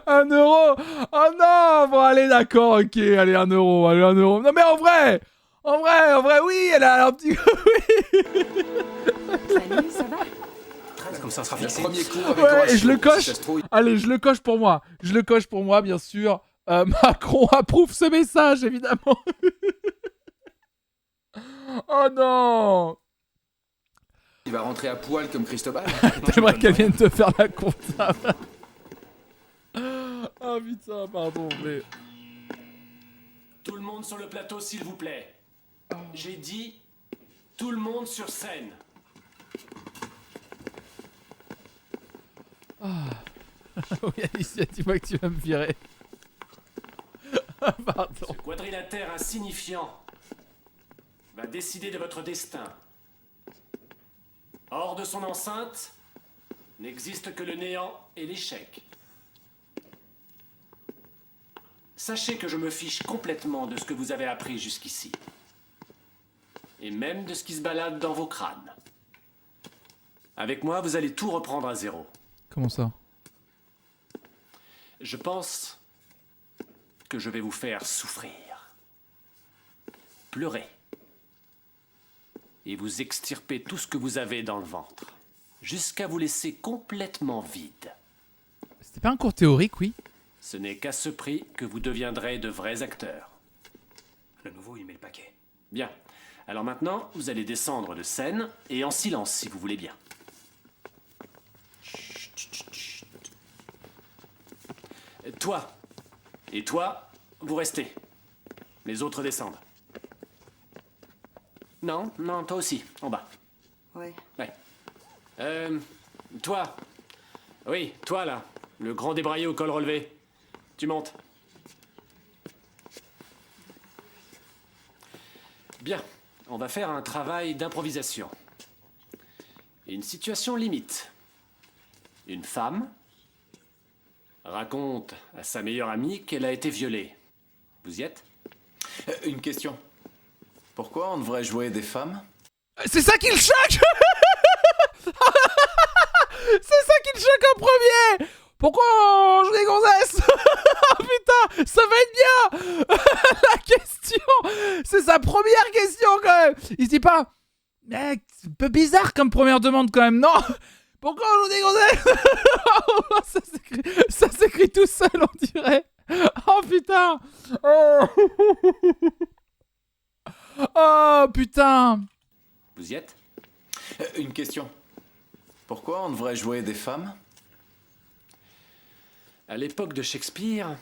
1 euro. Oh non. Bon allez d'accord, ok, allez 1 euro, allez 1 euro. Non mais en vrai, oui, elle a un petit. Salut, ça va? Comme ça, on sera fixé. Premier cours avec Ouais, Horatio. et je le Si coche. ça se trouve, Allez, je le coche pour moi. Je le coche pour moi, bien sûr. Macron approuve ce message, évidemment. Oh non. il va rentrer à poil comme Cristobal. T'aimerais qu'elle vienne te faire la compta. Oh putain, pardon, mais... Tout le monde sur le plateau, s'il vous plaît. J'ai dit tout le monde sur scène. Oui, Alicia, dis-moi que tu vas me virer. Pardon. Ce quadrilatère insignifiant va décider de votre destin. Hors de son enceinte, n'existe que le néant et l'échec. Sachez que je me fiche complètement de ce que vous avez appris jusqu'ici. Et même de ce qui se balade dans vos crânes. Avec moi, vous allez tout reprendre à zéro. Comment ça? Je pense que je vais vous faire souffrir. Pleurer. Et vous extirper tout ce que vous avez dans le ventre. Jusqu'à vous laisser complètement vide. C'était pas un cours théorique, oui? Ce n'est qu'à ce prix que vous deviendrez de vrais acteurs. Le nouveau, il met le paquet. Bien. Alors maintenant, vous allez descendre de scène et en silence, si vous voulez bien. Toi et toi, vous restez. Les autres descendent. Non, non, toi aussi, en bas. Ouais. Ouais. Toi. Oui, toi là, le grand débraillé au col relevé. Tu montes. Bien, on va faire un travail d'improvisation. Une situation limite. Une femme raconte à sa meilleure amie qu'elle a été violée. Vous y êtes? Une question. Pourquoi on devrait jouer des femmes? C'est ça qui le choque. C'est ça qui le choque en premier. Pourquoi on joue des gonzesses? Oh putain, ça va être bien. La question, c'est sa première question quand même. Il se dit pas, c'est un peu bizarre comme première demande quand même, non? Pourquoi on joue des gonzesses? Ça s'écrit tout seul, on dirait. Oh putain. Oh putain. Vous y êtes? Une question. Pourquoi on devrait jouer des femmes? À l'époque de Shakespeare,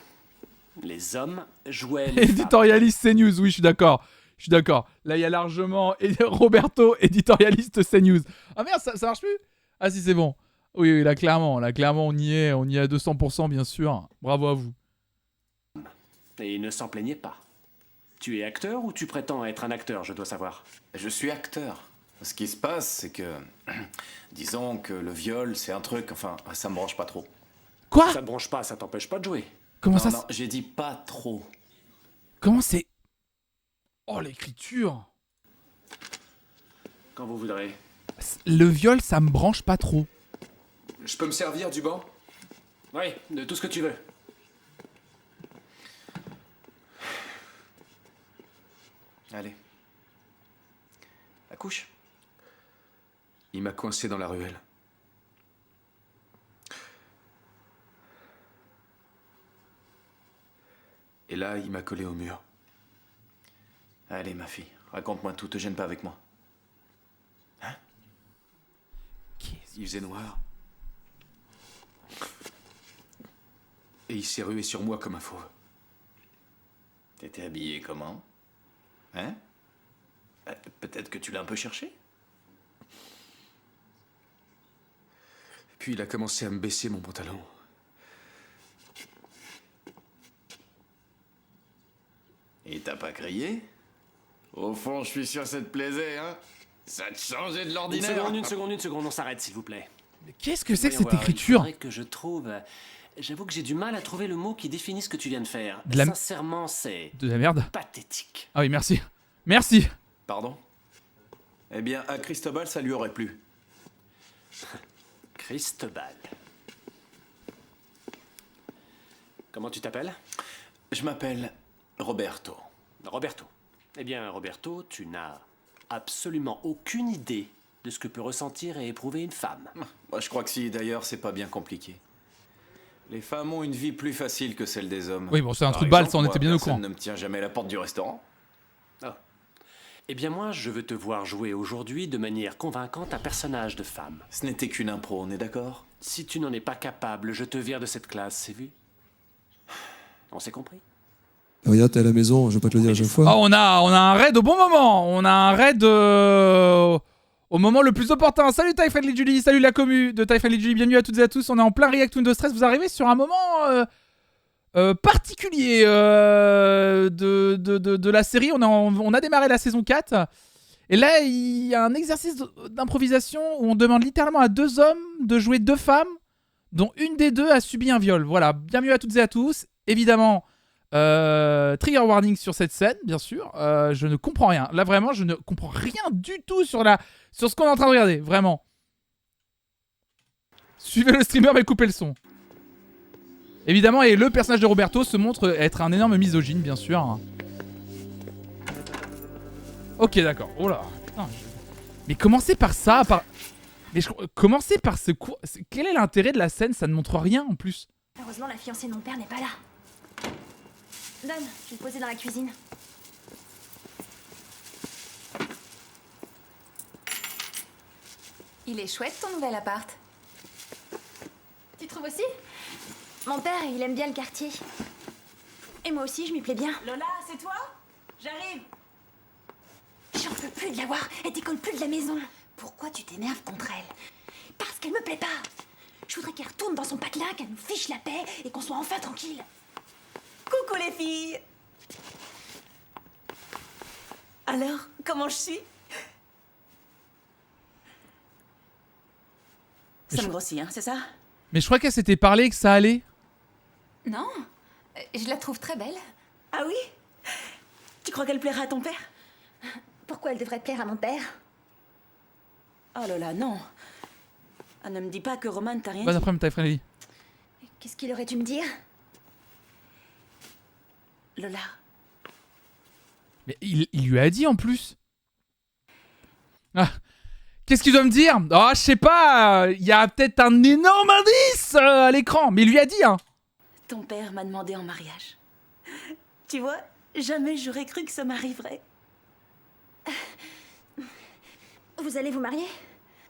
les hommes jouaient les femmes. Éditorialiste CNews, oui, je suis d'accord. Je suis d'accord. Là, il y a largement Roberto, éditorialiste CNews. Ah merde, ça marche plus? Ah si, c'est bon. Oui, oui, là, clairement, on y est à 200%, bien sûr. Bravo à vous. Et ne s'en plaignez pas. Tu es acteur ou tu prétends être un acteur, je dois savoir? Je suis acteur. Ce qui se passe, c'est que... disons que le viol, c'est un truc... Enfin, ça me branche pas trop. Quoi? Ça te branche pas, ça t'empêche pas de jouer. Comment non, ça? Non, j'ai dit pas trop. Comment c'est... Oh, l'écriture. Quand vous voudrez. Le viol, ça me branche pas trop. Je peux me servir du banc? Oui, de tout ce que tu veux. Allez. Accouche. Il m'a coincé dans la ruelle. Et là, il m'a collé au mur. Allez, ma fille, raconte-moi tout, te gêne pas avec moi. Hein? Il faisait noir. Et il s'est rué sur moi comme un fauve. T'étais habillé comment? Hein? Peut-être que tu l'as un peu cherché? Puis il a commencé à me baisser mon pantalon. Et t'as pas crié? Au fond, je suis sûr que ça te plaisait, hein? Ça te changeait de l'ordinaire. Une seconde, on s'arrête s'il vous plaît. Mais qu'est-ce que c'est que Voyons cette voir, écriture? Il faudrait que je trouve... J'avoue que j'ai du mal à trouver le mot qui définit ce que tu viens de faire. De la... Sincèrement, c'est... De la merde? Pathétique. Ah oui, merci. Merci. Pardon? Eh bien, à Cristobal, ça lui aurait plu. Cristobal. Comment tu t'appelles? Je m'appelle Roberto. Roberto. Eh bien, Roberto, tu n'as absolument aucune idée de ce que peut ressentir et éprouver une femme. Moi, je crois que si, d'ailleurs, c'est pas bien compliqué. Les femmes ont une vie plus facile que celle des hommes. Oui, bon, c'est un Par trou de balle, exemple, ça, on était bien au personne courant. ne me tient jamais à la porte du restaurant. Ah. Eh bien, moi, je veux te voir jouer aujourd'hui de manière convaincante un personnage de femme. Ce n'était qu'une impro, on est d'accord? Si tu n'en es pas capable, je te vire de cette classe, c'est vu? On s'est compris? Regarde, t'es à la maison, je vais pas te le dire à chaque fois. Oh, on a un raid au bon moment. On a un raid au moment le plus opportun. Salut Ty Friendly Julie, salut la commu de Ty Friendly Julie, bienvenue à toutes et à tous. On est en plein React Windows Stress. Vous arrivez sur un moment particulier de la série. On a démarré la saison 4. Et là, il y a un exercice d'improvisation où on demande littéralement à deux hommes de jouer deux femmes, dont une des deux a subi un viol. Voilà, bienvenue à toutes et à tous. Évidemment, trigger warning sur cette scène, bien sûr. Je ne comprends rien. Là, vraiment, je ne comprends rien du tout sur ce qu'on est en train de regarder. Vraiment. Suivez le streamer, mais coupez le son. Évidemment, et le personnage de Roberto se montre être un énorme misogyne, bien sûr. Ok, d'accord. Oh là. Putain, mais commencez par ça. Commencez par ce cours. Quel est l'intérêt de la scène? Ça ne montre rien en plus. Heureusement, la fiancée de mon père n'est pas là. Donne, je vais le poser dans la cuisine. Il est chouette ton nouvel appart. Tu trouves aussi? Mon père, il aime bien le quartier. Et moi aussi, je m'y plais bien. Lola, c'est toi? J'arrive. J'en peux plus de la voir. Elle décolle plus de la maison. Pourquoi tu t'énerves contre elle? Parce qu'elle me plaît pas. Je voudrais qu'elle retourne dans son patelin, qu'elle nous fiche la paix et qu'on soit enfin tranquille. Coucou les filles. Alors, comment je suis? Ça me grossit, hein, c'est ça? Mais je crois qu'elle s'était parlé que ça allait. Non, je la trouve très belle. Ah oui? Tu crois qu'elle plaira à ton père? Pourquoi elle devrait plaire à mon père? Oh là là, non. Ah, ne me dis pas que Roman t'a rien Vas dit. après, t'as Frédéric. Qu'est-ce qu'il aurait dû me dire? Lola. Mais il lui a dit en plus. Ah. Qu'est-ce qu'il doit me dire? Oh, je sais pas. Il y a peut-être un énorme indice à l'écran. Mais il lui a dit, hein. Ton père m'a demandé en mariage. Tu vois, jamais j'aurais cru que ça m'arriverait. Vous allez vous marier?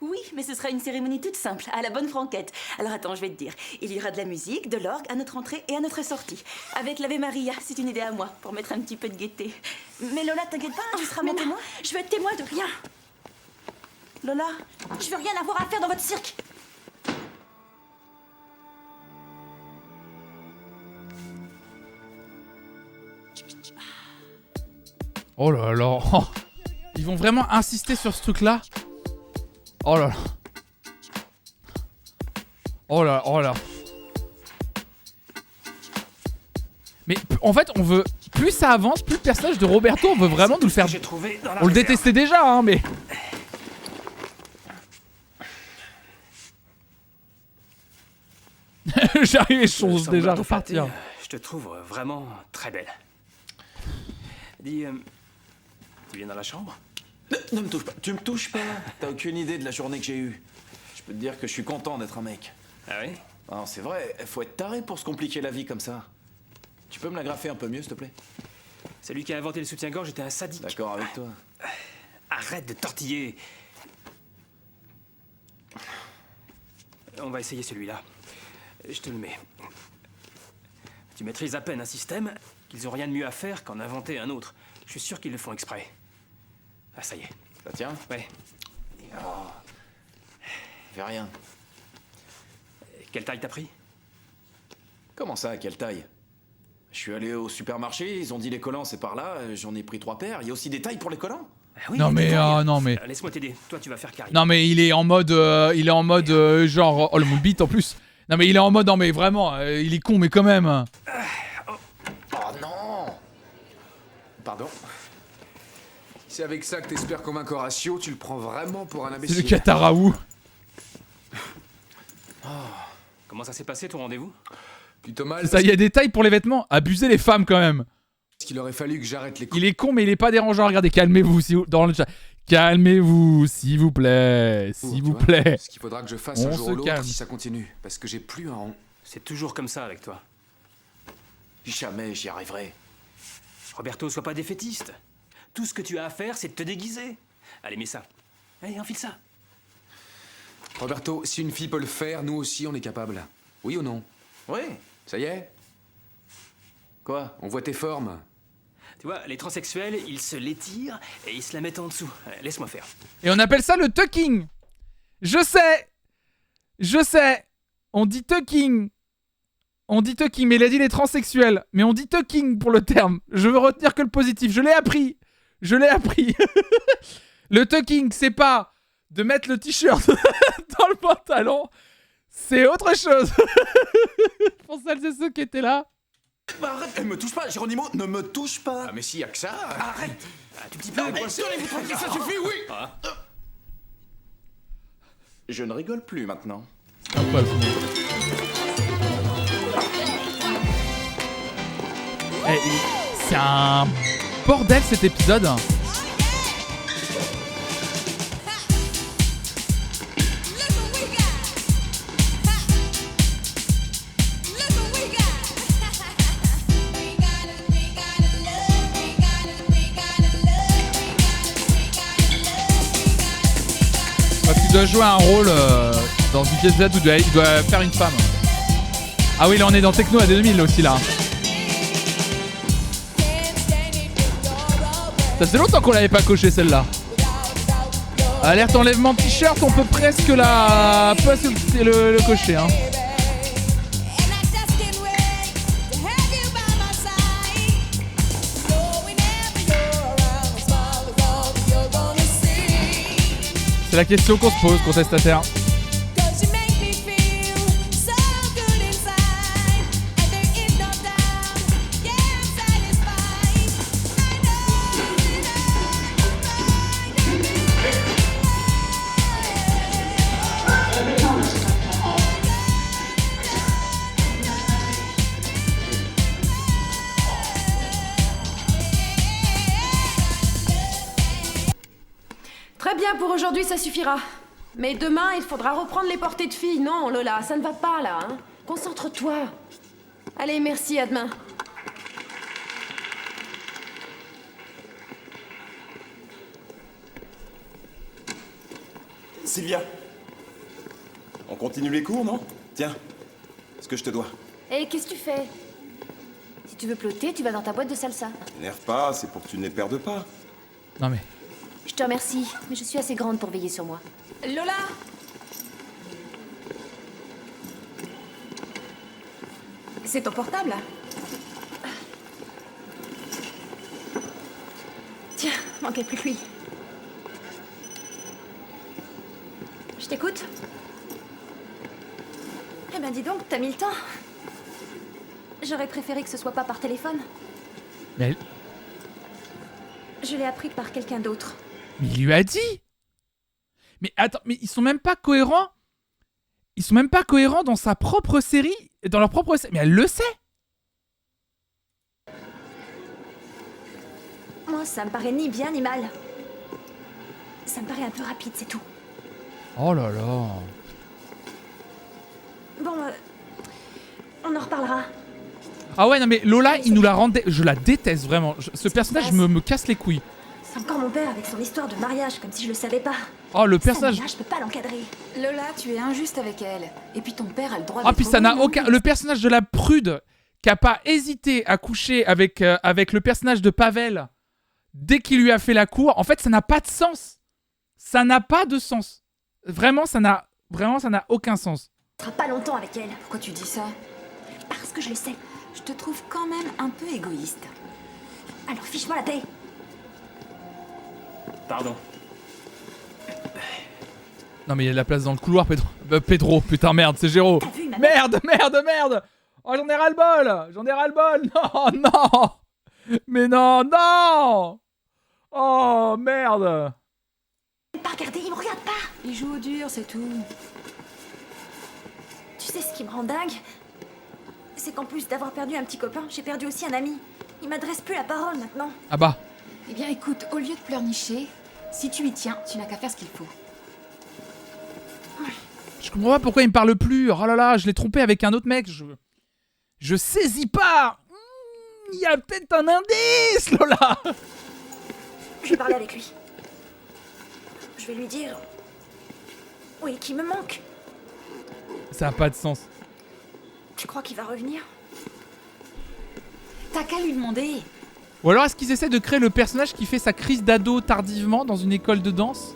Oui, mais ce sera une cérémonie toute simple, à la bonne franquette. Alors attends, je vais te dire. Il y aura de la musique, de l'orgue à notre entrée et à notre sortie. Avec l'Ave Maria, c'est une idée à moi, pour mettre un petit peu de gaieté. Mais Lola, t'inquiète pas, tu seras mon témoin. Je veux être témoin de rien. Lola, je veux rien avoir à faire dans votre cirque. Oh là là. Ils vont vraiment insister sur ce truc-là. Oh là là. Oh là, oh là. Mais en fait, on veut... Plus ça avance, plus le personnage de Roberto, on veut vraiment nous le faire... On le détestait déjà, hein, mais... J'arrive et je chose déjà à repartir. Je te trouve vraiment très belle. Dis, tu viens dans la chambre? Ne me touche pas. Tu me touches pas. T'as aucune idée de la journée que j'ai eue. Je peux te dire que je suis content d'être un mec. Ah oui? Non, c'est vrai. Faut être taré pour se compliquer la vie comme ça. Tu peux me l'agrafer un peu mieux, s'il te plaît? Celui qui a inventé le soutien-gorge était un sadique. D'accord avec toi. Arrête de tortiller. On va essayer celui-là. Je te le mets. Tu maîtrises à peine un système qu'ils ont rien de mieux à faire qu'en inventer un autre. Je suis sûr qu'ils le font exprès. Ah, ça y est. Ça tient? Ouais. Oh. Fais rien. Quelle taille t'as pris? Comment ça, quelle taille? Je suis allé au supermarché, ils ont dit les collants c'est par là, j'en ai pris 3 paires. Il y a aussi des tailles pour les collants? Oui, non mais, non mais... Laisse-moi t'aider. Toi, tu vas faire carrière. Non mais il est en mode, genre, oh le mon beat en plus. Non mais il est en mode, non mais vraiment, il est con mais quand même. Oh non! Pardon? C'est avec ça que t'espères convaincre Horatio, tu le prends vraiment pour un imbécile. C'est le Cataraou. Oh. Comment ça s'est passé ton rendez-vous? Plutôt mal. Ça, il y a des tailles pour les vêtements. Abusez les femmes quand même. Parce qu'il aurait fallu que j'arrête les... Il est con mais il est pas dérangeant. Regardez, calmez-vous dans le chat. Calmez-vous, s'il vous plaît. S'il vous plaît. Ce qu'il faudra que je fasse un jour ou l'autre si ça continue. Parce que j'ai plus un rond. C'est toujours comme ça avec toi. Jamais j'y arriverai. Roberto, sois pas défaitiste. Tout ce que tu as à faire, c'est de te déguiser. Allez, mets ça. Allez, enfile ça. Roberto, si une fille peut le faire, nous aussi on est capable. Oui ou non? Oui. Ça y est? Quoi? On voit tes formes. Tu vois, les transsexuels, ils se l'étirent et ils se la mettent en dessous. Laisse-moi faire. Et on appelle ça le tucking. Je sais. On dit tucking. Mais il a dit les transsexuels. Mais on dit tucking pour le terme. Je veux retenir que le positif. Je l'ai appris. Le tucking, c'est pas de mettre le t-shirt dans le pantalon. C'est autre chose. Pour celles et ceux qui étaient là. Bah arrête, me touche pas, Geronimo, ne me touche pas. Ah mais si, y a que ça. Arrête. Un tout petit peu. Tenez-vous tranquille, ça suffit, oui. Je ne rigole plus maintenant. C'est un bordel cet épisode. Il doit jouer un rôle dans une pièce où il doit faire une femme. Ah oui, là on est dans Techno AD 2000 aussi là. Ça faisait longtemps qu'on l'avait pas coché celle-là. Alerte enlèvement de t-shirt, on peut presque le cocher hein. C'est la question qu'on se pose, contestataire. bien, pour aujourd'hui, ça suffira. Mais demain, il faudra reprendre les portées de filles. Non, Lola, ça ne va pas, là. Hein. Concentre-toi. Allez, merci, à demain. Sylvia, on continue les cours, non? Tiens, ce que je te dois. Et qu'est-ce que tu fais? Si tu veux ploter, tu vas dans ta boîte de salsa. N'énerve pas, c'est pour que tu ne les perdes pas. Non mais... Je te remercie, mais je suis assez grande pour veiller sur moi. Lola! C'est ton portable? Tiens, manquait plus que lui. Je t'écoute. Eh ben dis donc, t'as mis le temps. J'aurais préféré que ce soit pas par téléphone. Mais, elle... Je l'ai appris par quelqu'un d'autre. mais il lui a dit. Mais attends, mais ils sont même pas cohérents. Ils sont même pas cohérents dans sa propre série, dans leur propre série. Mais elle le sait. Moi, ça me paraît ni bien ni mal. Ça me paraît un peu rapide, c'est tout. Oh là là. Bon, on en reparlera. Ah ouais, non mais Lola, il nous la rendait... Je la déteste vraiment. Ce personnage me casse les couilles. C'est encore mon père avec son histoire de mariage, comme si je le savais pas. Oh, le personnage... Ça, je peux pas l'encadrer. Lola, tu es injuste avec elle. Et puis ton père a le droit de... Ah, puis ça n'a aucun... Le personnage de la prude qui a pas hésité à coucher avec le personnage de Pavel dès qu'il lui a fait la cour, en fait, ça n'a pas de sens. Ça n'a pas de sens. Vraiment, ça n'a aucun sens. Tu seras pas longtemps avec elle. Pourquoi tu dis ça? Parce que je le sais. Je te trouve quand même un peu égoïste. Alors fiche-moi la paix. Pardon. Non mais il y a de la place dans le couloir, Pedro. Pedro, putain, merde, c'est Géraud. Merde. Oh, j'en ai ras-le-bol. Non, non. Mais non. Oh, merde. Pas regarder, il me regarde pas. Il joue au dur, c'est tout. Tu sais ce qui me rend dingue? C'est qu'en plus d'avoir perdu un petit copain, j'ai perdu aussi un ami. Il m'adresse plus la parole maintenant. Ah bah. Eh bien écoute, au lieu de pleurnicher, si tu y tiens, tu n'as qu'à faire ce qu'il faut. Je comprends pas pourquoi il me parle plus. Oh là là, je l'ai trompé avec un autre mec. Je saisis pas. Il y a peut-être un indice, Lola. Je vais parler avec lui. Je vais lui dire... Oui, qu'il me manque. Ça a pas de sens. Tu crois qu'il va revenir? T'as qu'à lui demander. Ou alors est-ce qu'ils essaient de créer le personnage qui fait sa crise d'ado tardivement dans une école de danse?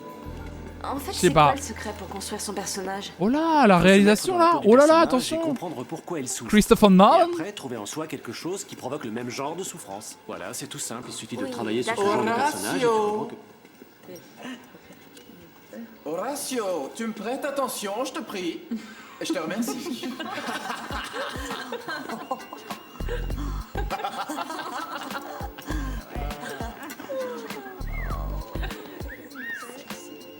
En fait, Je sais c'est pas. quoi le secret pour construire son personnage? Oh là, la réalisation là. Oh là là, attention. Comprendre pourquoi elle souffre. Christopher Nolan. Et après, trouver en soi quelque chose qui provoque le même genre de souffrance. Voilà, c'est tout simple. Il suffit de Oui, travailler sur ce d'accord. genre de personnage. Et tu comprends que... Horatio, tu me prêtes attention, je te prie. Je te remercie.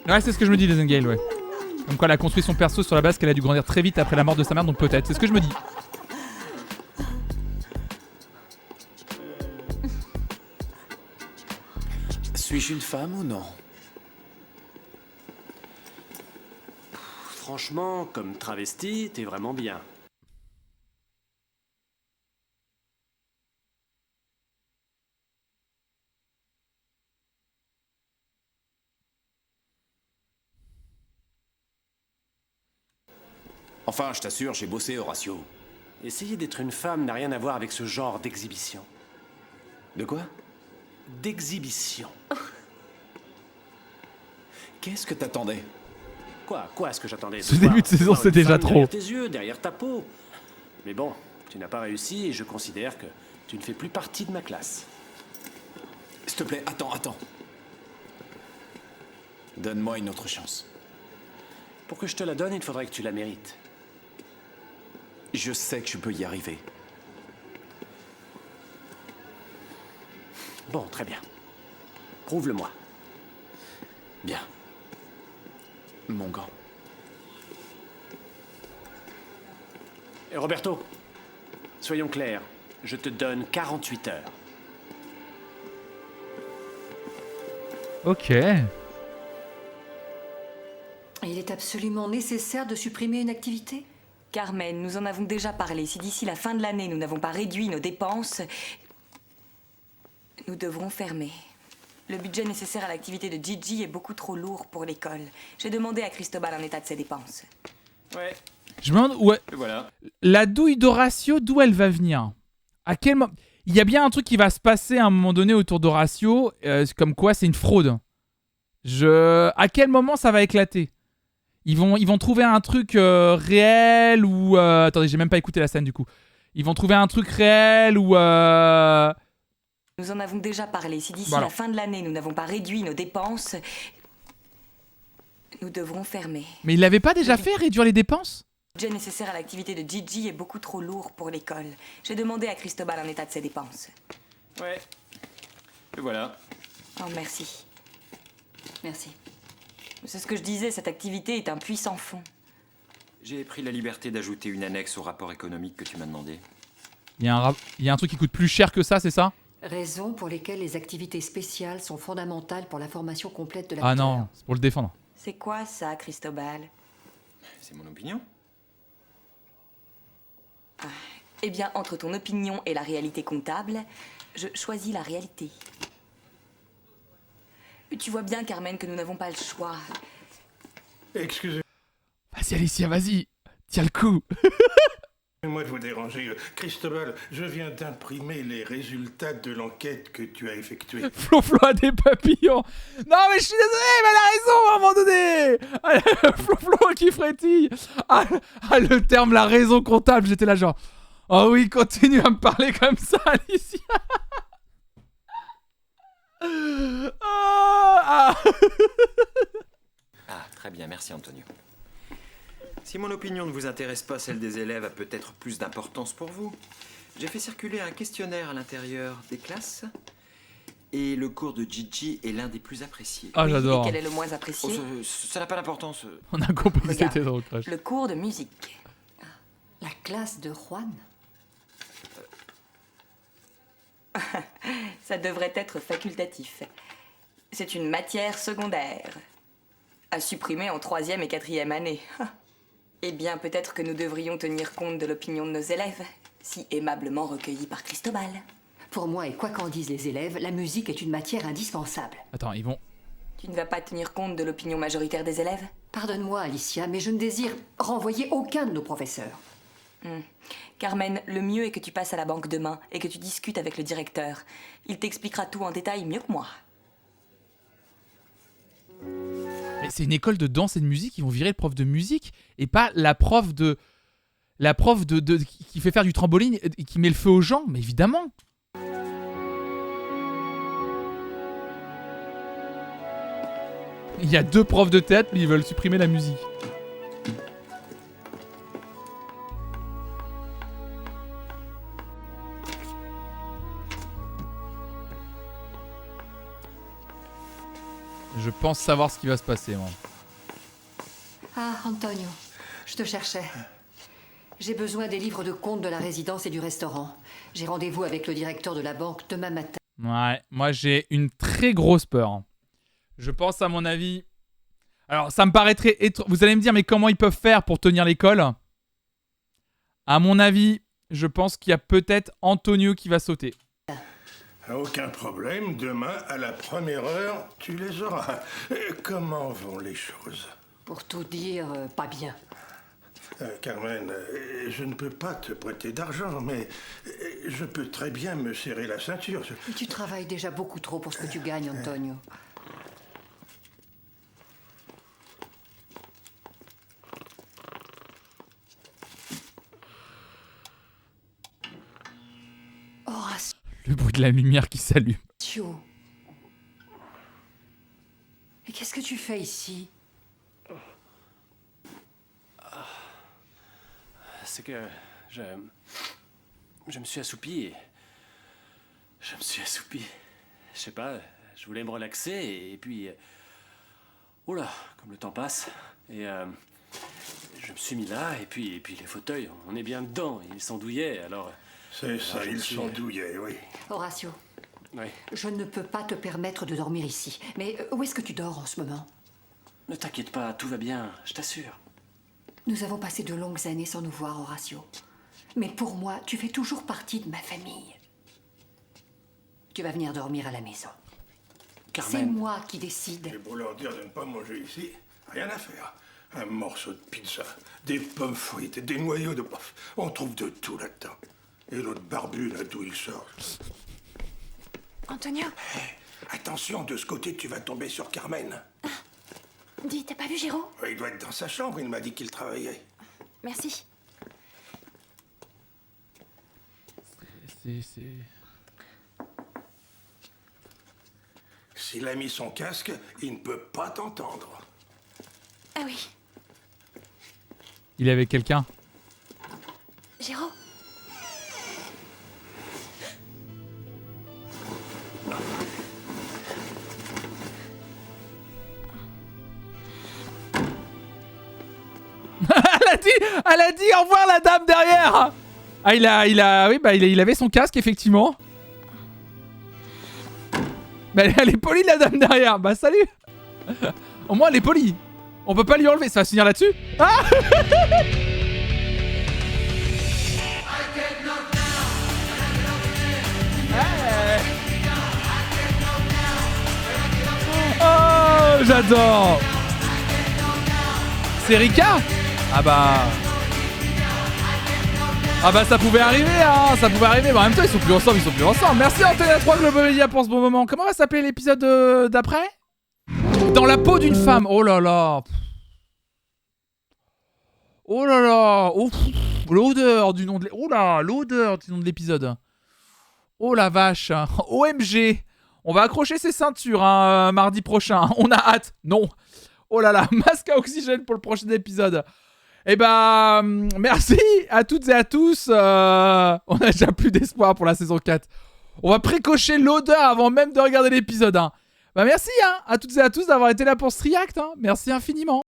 Ouais, c'est ce que je me dis, les Gale, ouais. Comme quoi elle a construit son perso sur la base qu'elle a dû grandir très vite après la mort de sa mère, donc peut-être. C'est ce que je me dis. Suis-je une femme ou non? Franchement, comme travesti, t'es vraiment bien. Enfin, je t'assure, j'ai bossé, Horatio. Essayer d'être une femme n'a rien à voir avec ce genre d'exhibition. De quoi? D'exhibition. Qu'est-ce que t'attendais? Quoi est-ce que j'attendais? Ce début de saison, c'est déjà trop. Derrière tes yeux, derrière ta peau. Mais bon, tu n'as pas réussi et je considère que tu ne fais plus partie de ma classe. S'il te plaît, attends. Donne-moi une autre chance. Pour que je te la donne, il faudrait que tu la mérites. Je sais que je peux y arriver. Bon, très bien. Prouve-le-moi. Bien. Mon gant. Et Roberto, soyons clairs, je te donne 48 heures. Ok. Il est absolument nécessaire de supprimer une activité? Carmen, nous en avons déjà parlé. Si d'ici la fin de l'année, nous n'avons pas réduit nos dépenses, nous devrons fermer. Le budget nécessaire à l'activité de Gigi est beaucoup trop lourd pour l'école. J'ai demandé à Cristobal un état de ses dépenses. Ouais. Je me demande où est... Voilà. La douille d'Horatio, d'où elle va venir? À quel moment... Il y a bien un truc qui va se passer à un moment donné autour d'Horatio, comme quoi c'est une fraude. À quel moment ça va éclater? Ils vont trouver un truc réel ou... Attendez, j'ai même pas écouté la scène du coup. Ils vont trouver un truc réel ou... Nous en avons déjà parlé. Si d'ici Voilà. la fin de l'année, nous n'avons pas réduit nos dépenses, nous devrons fermer. Mais il l'avait pas déjà fait, réduire les dépenses? Le budget nécessaire à l'activité de Gigi est beaucoup trop lourd pour l'école. J'ai demandé à Cristobal un état de ses dépenses. Ouais. Et voilà. Oh, merci. Merci. C'est ce que je disais, cette activité est un puits sans fond. J'ai pris la liberté d'ajouter une annexe au rapport économique que tu m'as demandé. Il y a un truc qui coûte plus cher que ça, c'est ça? Raisons pour lesquelles les activités spéciales sont fondamentales pour la formation complète de la Ah non, c'est pour le défendre. C'est quoi ça, Cristobal? C'est mon opinion. Eh bien, entre ton opinion et la réalité comptable, je choisis la réalité. Tu vois bien, Carmen, que nous n'avons pas le choix. Excusez-moi Vas-y Alicia, vas-y. Tiens le coup. de vous déranger. Cristobal, je viens d'imprimer les résultats de l'enquête que tu as effectuée. Flo a des papillons. Non mais je suis désolé, mais elle a raison à un moment donné. Flo qui frétille. Ah, le terme la raison comptable, j'étais là genre... Oh oui, continue à me parler comme ça, Alicia. Ah, très bien, merci Antonio. Si mon opinion ne vous intéresse pas, celle des élèves a peut-être plus d'importance pour vous. J'ai fait circuler un questionnaire à l'intérieur des classes. Et le cours de Gigi est l'un des plus appréciés. Ah, j'adore. Et quel est le moins apprécié? Ça n'a pas d'importance. On a compris que Regarde, c'était dans le crash. le cours de musique. La classe de Juan? Ça devrait être facultatif. C'est une matière secondaire. À supprimer en 3e et 4e année. Eh bien, peut-être que nous devrions tenir compte de l'opinion de nos élèves, si aimablement recueillis par Cristobal. Pour moi, et quoi qu'en disent les élèves, la musique est une matière indispensable. Attends, ils vont... Tu ne vas pas tenir compte de l'opinion majoritaire des élèves? Pardonne-moi, Alicia, mais je ne désire renvoyer aucun de nos professeurs. Carmen, le mieux est que tu passes à la banque demain et que tu discutes avec le directeur. Il t'expliquera tout en détail mieux que moi. Mais c'est une école de danse et de musique, ils vont virer le prof de musique et pas la prof de... La prof qui fait faire du trampoline et qui met le feu aux gens, mais évidemment. Il y a 2 profs de théâtre, mais ils veulent supprimer la musique. Je pense savoir ce qui va se passer, moi. Ah, Antonio, je te cherchais. J'ai besoin des livres de compte de la résidence et du restaurant. J'ai rendez-vous avec le directeur de la banque demain matin. Ouais, moi j'ai une très grosse peur. Je pense à mon avis... Alors ça me paraîtrait... Vous allez me dire, mais comment ils peuvent faire pour tenir l'école? À mon avis, je pense qu'il y a peut-être Antonio qui va sauter. Aucun problème, demain, à la première heure, tu les auras. Comment vont les choses? Pour tout dire, pas bien. Carmen, je ne peux pas te prêter d'argent, mais je peux très bien me serrer la ceinture. Mais tu travailles déjà beaucoup trop pour ce que tu gagnes, Antonio. Horatio. Le bruit de la lumière qui s'allume. Et qu'est-ce que tu fais ici? C'est que je me suis assoupi et... Je me suis assoupi. Je sais pas, je voulais me relaxer et puis... Oh là, comme le temps passe. Et je me suis mis là et puis les fauteuils, on est bien dedans. Ils s'andouillaient, alors... C'est ça, ils s'andouillaient, oui. Horatio, Oui. je ne peux pas te permettre de dormir ici. Mais où est-ce que tu dors en ce moment? Ne t'inquiète pas, tout va bien, je t'assure. Nous avons passé de longues années sans nous voir, Horatio. Mais pour moi, tu fais toujours partie de ma famille. Tu vas venir dormir à la maison. C'est moi qui décide. Et pour leur dire de ne pas manger ici, rien à faire. Un morceau de pizza, des pommes frites, des noyaux de... On trouve de tout là-dedans. Et l'autre barbu, là, d'où il sort. Antonio, Attention, de ce côté, tu vas tomber sur Carmen. dis, t'as pas vu Géraud? Il doit être dans sa chambre, il m'a dit qu'il travaillait. Merci. S'il a mis son casque, il ne peut pas t'entendre. Ah oui, Il est avec quelqu'un. Géraud. Elle a dit au revoir la dame derrière. Ah il avait son casque effectivement. Bah, elle est polie la dame derrière. Bah salut. Au moins elle est polie. On peut pas lui enlever, ça va se finir là-dessus. Ah oh, j'adore. C'est Rika? Ah bah ça pouvait arriver hein, ça pouvait arriver, mais en même temps ils sont plus ensemble, Merci Antonia 3 Globomedia pour ce bon moment. Comment va s'appeler l'épisode d'après? Dans la peau d'une femme. Oh là là. Oh là là. Oh, l'odeur du nom de l'épisode. Oh la vache. OMG. On va accrocher ses ceintures hein, mardi prochain. On a hâte. Non. Oh là là, masque à oxygène pour le prochain épisode. Eh ben, merci à toutes et à tous. On a déjà plus d'espoir pour la saison 4. On va précocher l'odeur avant même de regarder l'épisode. Hein. Bah merci hein, à toutes et à tous d'avoir été là pour ce react. Hein. Merci infiniment.